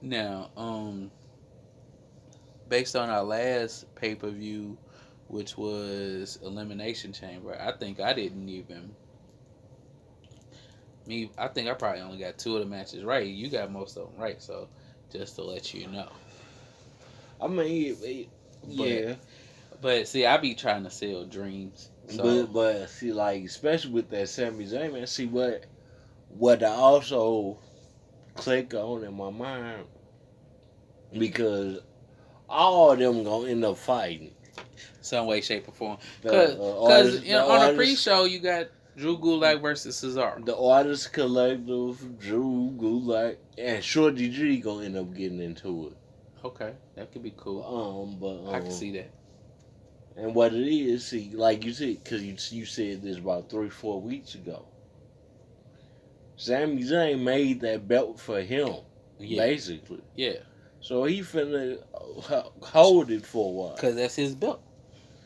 Now, based on our last pay-per-view, which was Elimination Chamber, I think I didn't even I think I probably only got 2 of the matches right. You got most of them right, so just to let you know. I mean, yeah. But see, I be trying to sell dreams. So. But see, like, especially with that Sami Zayn, man, see what I also click on in my mind, because all of them gonna end up fighting. Some way, shape, or form. Because on the pre-show, you got Drew Gulak versus Cesaro. The Artist Collective, Drew Gulak, and Shorty G gonna end up getting into it. Okay, that could be cool. But I can see that. And what it is, see, like you said, because you said this about 3-4 weeks ago. Sami Zayn made that belt for him, basically. Yeah. So he finna hold it for a while. Because that's his belt.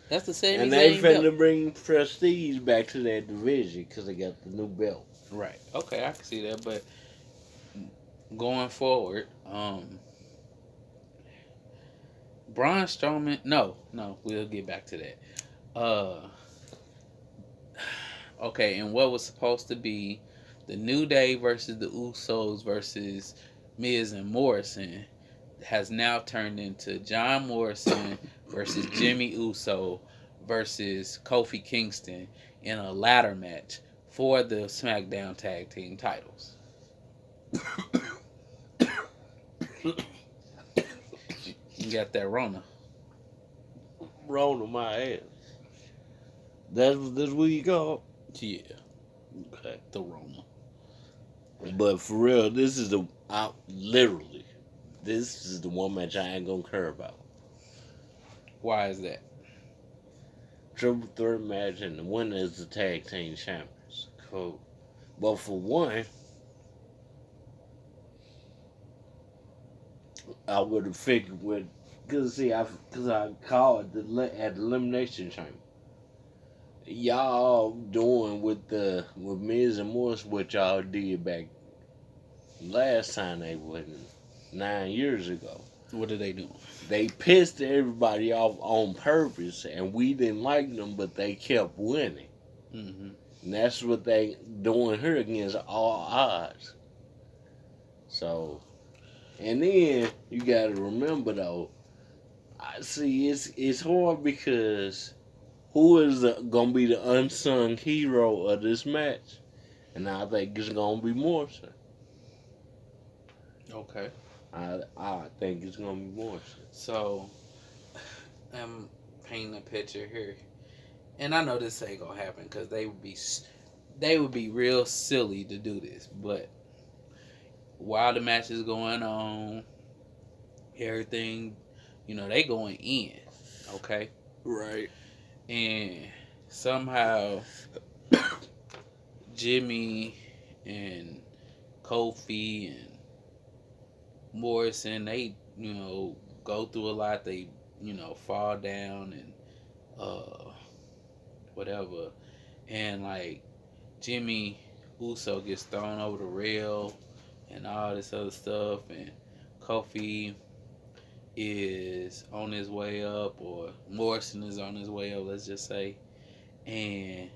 That's the Sami Zayn and they finna belt. bring prestige back to that division because they got the new belt. Right. Okay, I can see that. But going forward, Braun Strowman. No, we'll get back to that. Okay, and what was supposed to be the New Day versus the Usos versus Miz and Morrison has now turned into John Morrison versus Jimmy Uso versus Kofi Kingston in a ladder match for the SmackDown Tag Team titles. You got that Rona. Rona my ass. That's what you call? Yeah. Okay. The Rona. But for real, this is the one match I ain't gonna care about. Why is that? Triple threat match, and the winner is the tag team champions. Cool. But for one, I would have figured with, because I called at the Elimination Chamber. Y'all doing with Miz and Morris what y'all did back last time they went 9 years ago. What did they do? They pissed everybody off on purpose, and we didn't like them, but they kept winning. Mm-hmm. And that's what they doing here against all odds. So, and then you got to remember though, I see it's hard because who is gonna be the unsung hero of this match? And I think it's gonna be Morrison. Okay. I think it's gonna be Morrison. So, I'm painting a picture here, and I know this ain't gonna happen because they would be real silly to do this. But while the match is going on, everything, they going in, okay, Right. and somehow Jimmy and Kofi and Morrison, they, go through a lot. They, fall down and whatever. And like Jimmy Uso gets thrown over the rail and all this other stuff, and Kofi is on his way up, or Morrison is on his way up, let's just say. And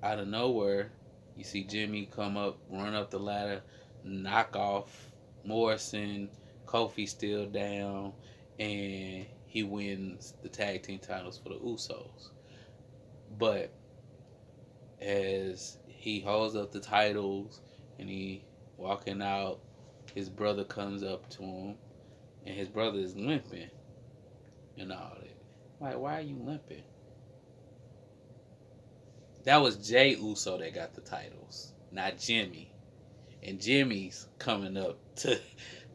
out of nowhere, you see Jimmy come up, run up the ladder, knock off Morrison. Kofi still down, and he wins the tag team titles for the Usos. But as he holds up the titles and he walking out, his brother comes up to him, and his brother is limping and all that. Like, why are you limping? That was Jay Uso that got the titles, not Jimmy. And Jimmy's coming up to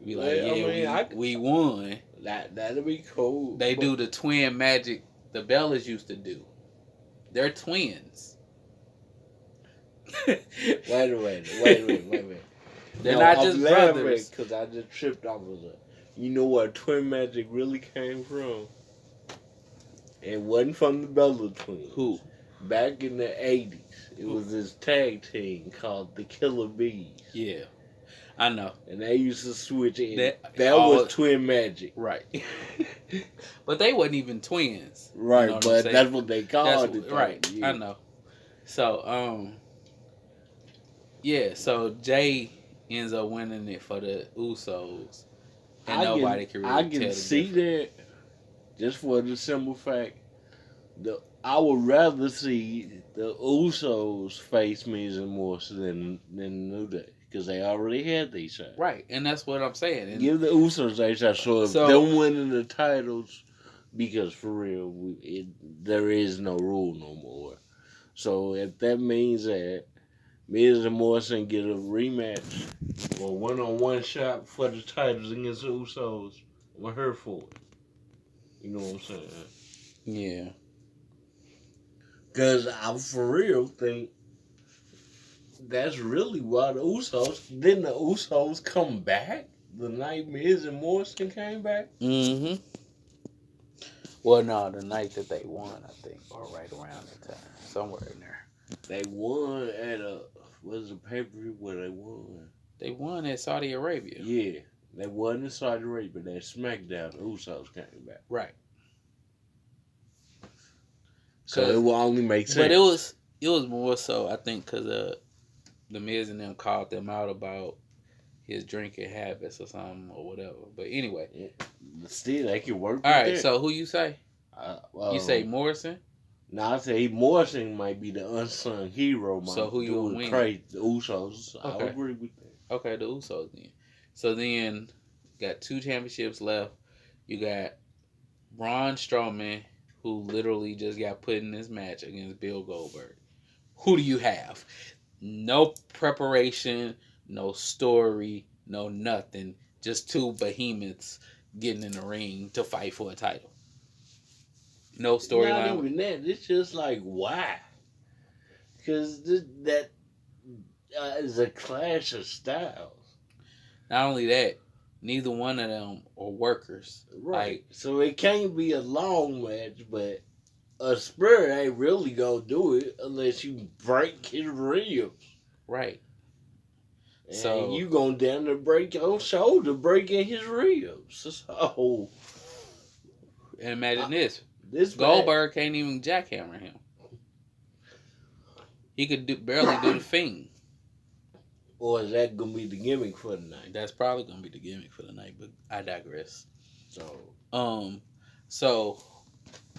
be like, we won. That'll be cool. They do the twin magic the Bellas used to do. They're twins. Wait a minute. They're not just brothers. Because I just tripped off of it. You know where twin magic really came from? It wasn't from the Bella twins. Who? Back in the 80s, it was this tag team called the Killer Bees. Yeah, I know. And they used to switch in. That was twin magic. Right. But they wasn't even twins. Right, but that's what they called it. Right, yeah. I know. So, yeah, so Jay ends up winning it for the Usos. And nobody can really tell. I can see that just for the simple fact I would rather see the Usos face Miz and Morrison than New Day, because they already had these shots. Right, and that's what I'm saying. And give the Usos a shot. So if them winning the titles, because for real, there is no rule no more. So if that means that Miz and Morrison get a rematch or one-on-one shot for the titles against the Usos, I'm here for it. You know what I'm saying? Yeah. Because I for real think that's really why the Usos didn't the Usos come back the night Miz and Morrison came back. Mm-hmm. Well, no, the night that they won, I think, or right around that time, somewhere in there. They won at a was a pay per view where they won. They won at Saudi Arabia. Yeah, they won in Saudi Arabia. That SmackDown, the Usos came back. Right. So it will only make sense. But it was more so, I think, because the Miz and them called them out about his drinking habits or something or whatever. But anyway, still they can work. All right. So who you say? You say Morrison? No, I say Morrison might be the unsung hero. So who you gonna win? Crazy, the Usos. Okay. I agree with that. Okay, the Usos then. So then, got 2 championships left. You got Braun Strowman, who literally just got put in this match against Bill Goldberg. Who do you have? No preparation, no story, no nothing. Just 2 behemoths getting in the ring to fight for a title. No storyline. Not even that. It's just like, why? Because that is a clash of styles. Not only that, neither one of them are workers. Right. Like, so it can't be a long match, but a Spirit ain't really gonna do it unless you break his ribs. Right. And so you gonna down to break your shoulder, breaking his ribs. So and imagine this. This Goldberg can't even jackhammer him. He could barely do the Fiend. Or is that gonna be the gimmick for the night? That's probably gonna be the gimmick for the night, but I digress. So so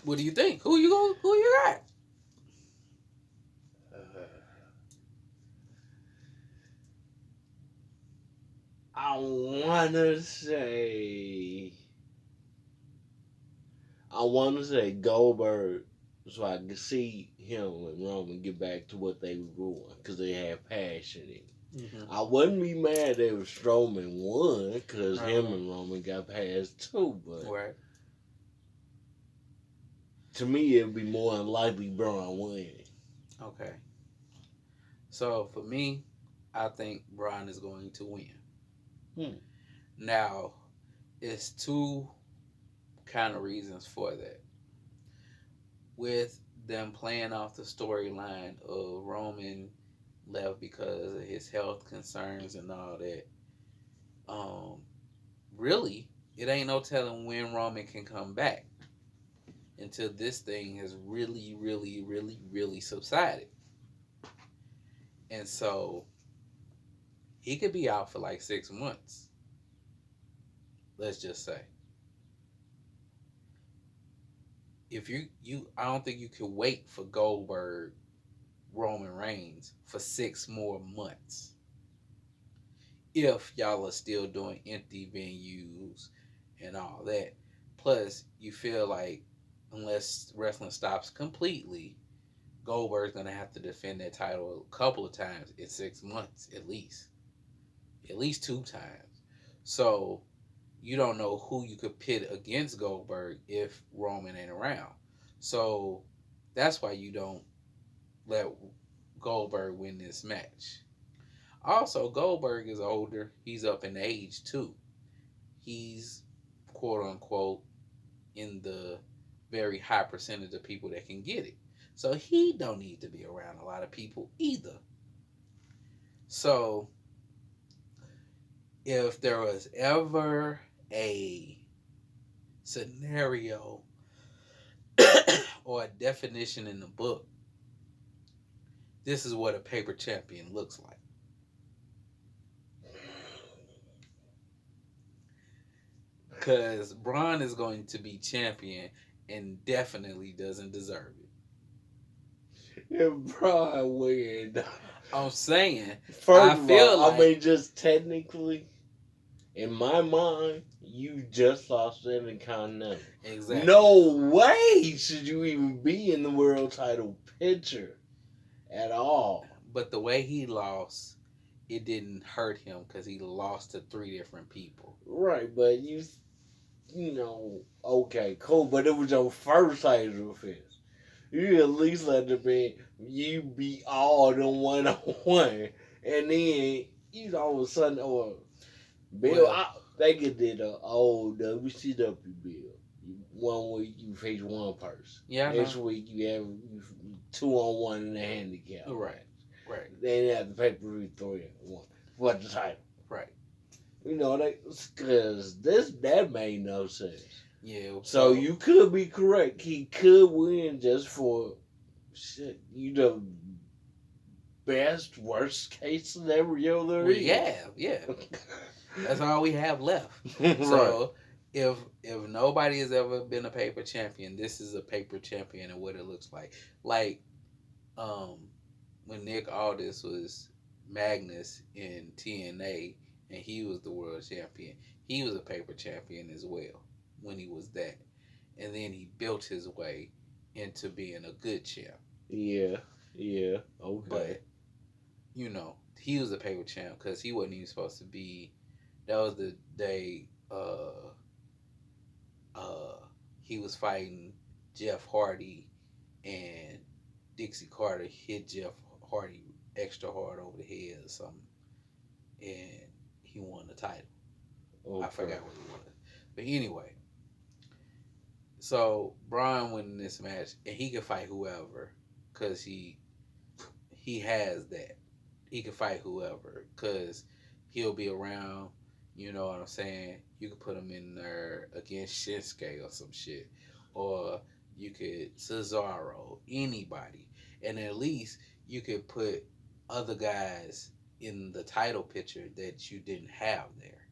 what do you think? Who you got? I wanna say Goldberg, so I can see him and Roman get back to what they were doing because they had passion in it. Mm-hmm. I wouldn't be mad if Strowman won because him and Roman got past too, but to me it'd be more unlikely Braun winning. Okay. So for me, I think Braun is going to win. Now, it's 2 kind of reasons for that. With them playing off the storyline of Roman left because of his health concerns and all that, really, it ain't no telling when Roman can come back until this thing has really, really, really, really subsided. And so he could be out for like 6 months. Let's just say. If you I don't think you could wait for Goldberg, Roman Reigns for 6 more months. If y'all are still doing empty venues and all that. Plus, you feel like unless wrestling stops completely, Goldberg's gonna have to defend that title a couple of times in 6 months at least 2 times. So you don't know who you could pit against Goldberg if Roman ain't around. So that's why you don't let Goldberg win this match. Also, Goldberg is older. He's up in age too. He's quote unquote in the very high percentage of people that can get it. So he don't need to be around a lot of people either. So if there was ever a scenario or a definition in the book, this is what a paper champion looks like. Because Braun is going to be champion and definitely doesn't deserve it. If Braun win, I'm saying, first of all, I mean, just technically, in my mind, you just lost the Intercontinental. Exactly. No way should you even be in the world title picture at all. But the way he lost, it didn't hurt him because he lost to 3 different people. Right, but you okay, cool, but it was your first title defense. You at least let the man you beat all them 1-on-1, and then all of a sudden, or Bill, they could did a old WCW Bill. One week you face one person. Yeah, Next week you have 2-on-1 in the handicap. Right. Then you have the pay per view 3-on-1 for the title. Right. Because that made no sense. Yeah. So you could be correct. He could win just for shit. The best worst case scenario there is. Yeah. That's all we have left. Right. So if nobody has ever been a paper champion, this is a paper champion and what it looks like. Like when Nick Aldis was Magnus in TNA and he was the world champion, he was a paper champion as well when he was that. And then he built his way into being a good champ. Yeah, okay. But, he was a paper champ because he wasn't even supposed to be. That was the day he was fighting Jeff Hardy, and Dixie Carter hit Jeff Hardy extra hard over the head or something, and he won the title. Okay. I forgot what it was. But anyway, so Braun winning this match, and he can fight whoever because he has that. He can fight whoever because he'll be around. You know what I'm saying? You could put him in there against Shinsuke or some shit. Or you could Cesaro, anybody. And at least you could put other guys in the title picture that you didn't have there.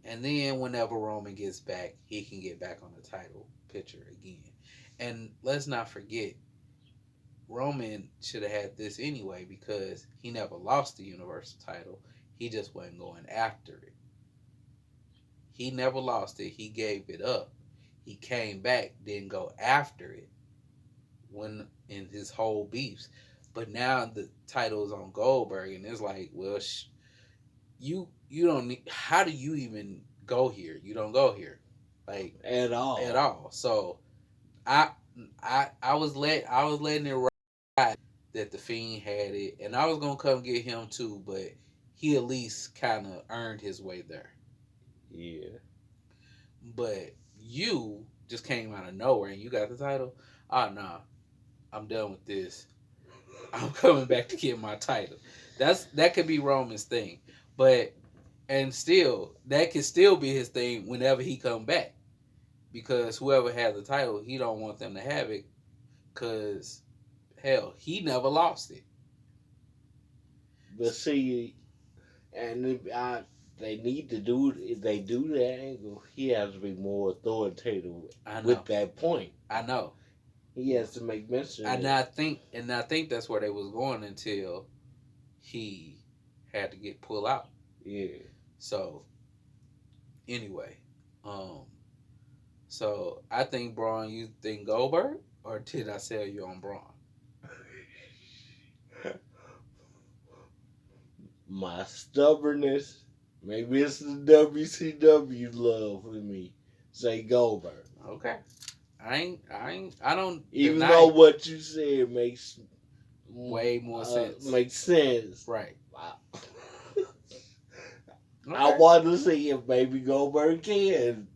And then whenever Roman gets back, he can get back on the title picture again. And let's not forget, Roman should have had this anyway because he never lost the Universal title. He just wasn't going after it. He never lost it. He gave it up. He came back, didn't go after it when in his whole beefs. But now the title is on Goldberg, and it's like, well, you don't need. How do you even go here? You don't go here, like at all. So I was letting it ride that the Fiend had it, and I was gonna come get him too, but he at least kind of earned his way there. Yeah. But you just came out of nowhere and you got the title. Oh, nah. I'm done with this. I'm coming back to get my title. That could be Roman's thing. And still, that could still be his thing whenever he come back. Because whoever has the title, he don't want them to have it. Because, hell, he never lost it. But see, and they need to do, if they do that angle, he has to be more authoritative with that point. I know. He has to make mention. And I think that's where they was going until he had to get pulled out. Yeah. So anyway, so I think Braun, you think Goldberg, or did I sell you on Braun? My stubbornness, maybe it's the WCW love with me, say Goldberg. Okay. I don't. Even though what you said makes way more sense. Makes sense. Right. Okay. I want to see if maybe Goldberg can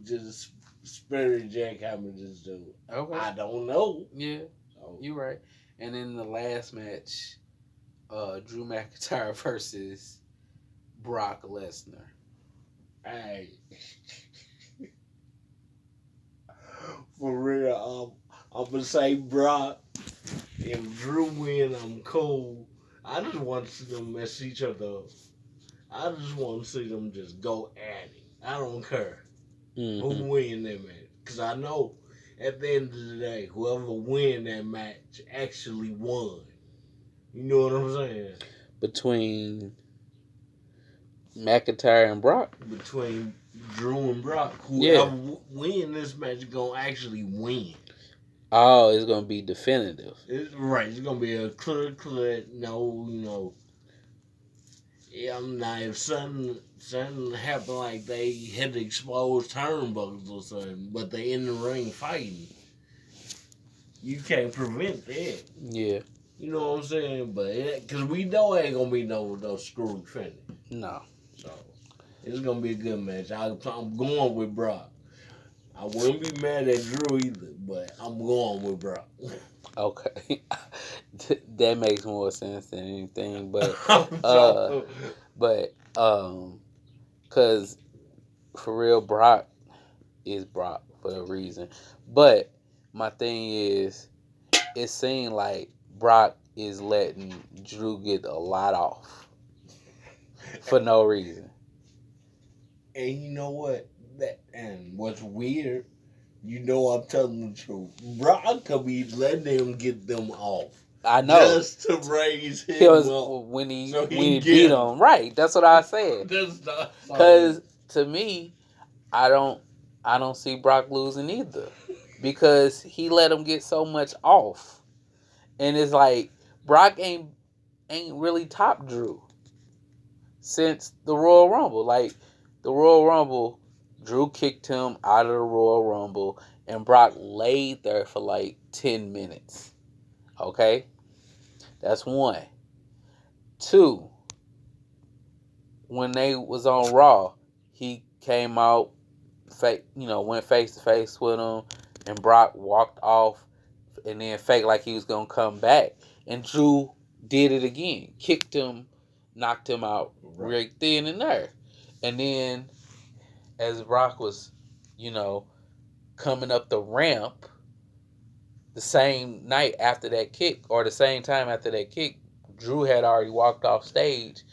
just spirit jackhammer this dude. Okay. I don't know. Yeah. You're right. And then the last match, Drew McIntyre versus Brock Lesnar. Hey. For real, I'm going to say Brock. If Drew win, I'm cool. I just want to see them mess each other up. I just want to see them just go at it. I don't care who win that match. Because I know at the end of the day, whoever win that match actually won. You know what I'm saying? Between McIntyre and Brock? Between Drew and Brock. Whoever win this match is going to actually win. Oh, it's going to be definitive. Right. It's going to be a clear, no. Yeah, I'm not. If something happened like they hit the exposed turnbuckles or something, but they in the ring fighting, you can't prevent that. Yeah. You know what I'm saying? But because we know it ain't gonna be no screwy finish. No. So it's gonna be a good match. I'm going with Brock. I wouldn't be mad at Drew either, but I'm going with Brock. Okay. That makes more sense than anything, but uh So, but cuz for real Brock is Brock for a reason. But my thing is it seemed like Brock is letting Drew get a lot off for no reason. and you know what? And what's weird, you know I'm telling the truth. Brock could be letting them get them off I know. just to raise He him was up so when he he can beat get him. him, right? That's what I said. That's not so. Cuz to me, I don't I don't see Brock losing either because he let him get so much off. And it's like Brock ain't really top Drew since the Royal Rumble. Like the Royal Rumble, Drew kicked him out of the Royal Rumble and Brock laid there for like 10 minutes. Okay? That's one. Two, when they was on Raw, he came out, went face to face with him, and Brock walked off, and then fake like he was gonna come back, and Drew did it again, kicked him, knocked him out right then and there, and then as Brock was, you know, coming up the ramp, the same night after that kick, or the same time after that kick, Drew had already walked off stage.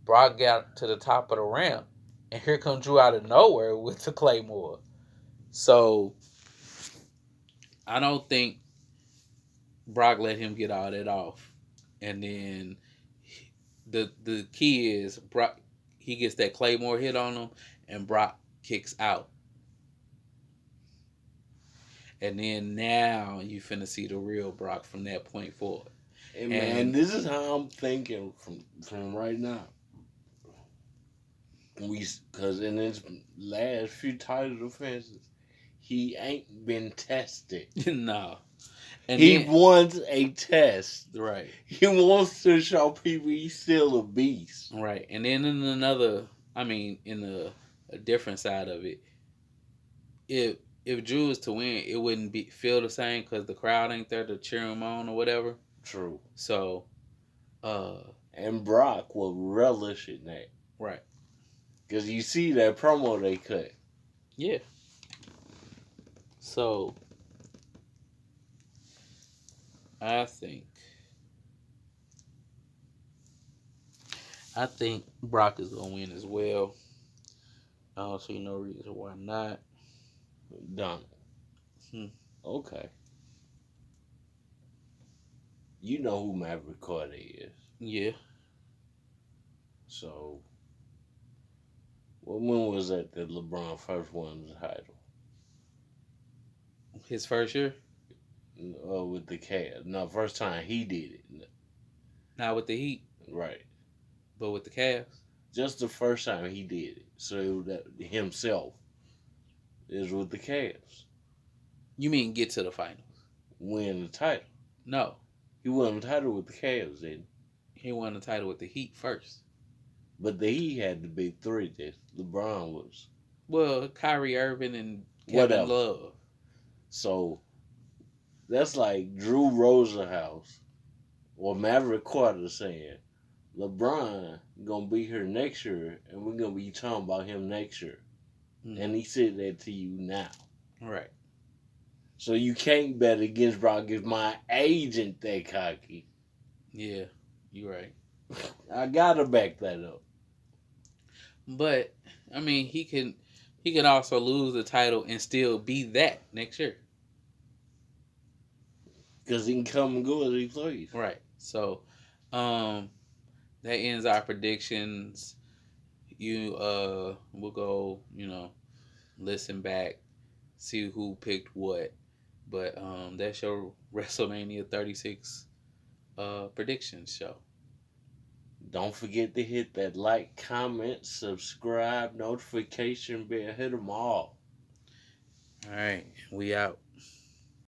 Brock got to the top of the ramp, and here comes Drew out of nowhere with the Claymore. So I don't think Brock let him get all that off. And then the key is Brock, he gets that Claymore hit on him, and Brock kicks out. And then now you finna see the real Brock from that point forward. And man, this is how I'm thinking from right now. Because in his last few title defenses, he ain't been tested. No. And he then, wants a test. Right. He wants to show people he's still a beast. Right. And then in a different side of it, if Drew was to win, it wouldn't feel the same because the crowd ain't there to cheer him on or whatever. True. So, and Brock will relish in that. Right. Because you see that promo they cut. Yeah. So, I think Brock is gonna win as well. I don't see no reason why not. Done. Okay. You know who Maverick Carter is. Yeah. So, when was that LeBron first won the title? His first year? With the Cavs. No, first time he did it. Not with the Heat. Right. But with the Cavs? Just the first time he did it. So that himself is with the Cavs. You mean get to the finals? Win the title. No. He won the title with the Cavs, didn't he? He won the title with the Heat first. But the Heat had the big three that LeBron was. Well, Kyrie Irving and Kevin Love. So that's like Drew Rosenhaus or Maverick Carter saying, LeBron gonna be here next year, and we're gonna be talking about him next year. And he said that to you now. Right. So you can't bet against Brock if my agent that cocky. Yeah, you're right. I gotta back that up. But I mean, he can also lose the title and still be that next year. Because he can come and go as he plays. Right. So, that ends our predictions. We'll go, listen back, see who picked what. But that's your WrestleMania 36 predictions show. Don't forget to hit that like, comment, subscribe, notification bell. Hit them all. All right, we out.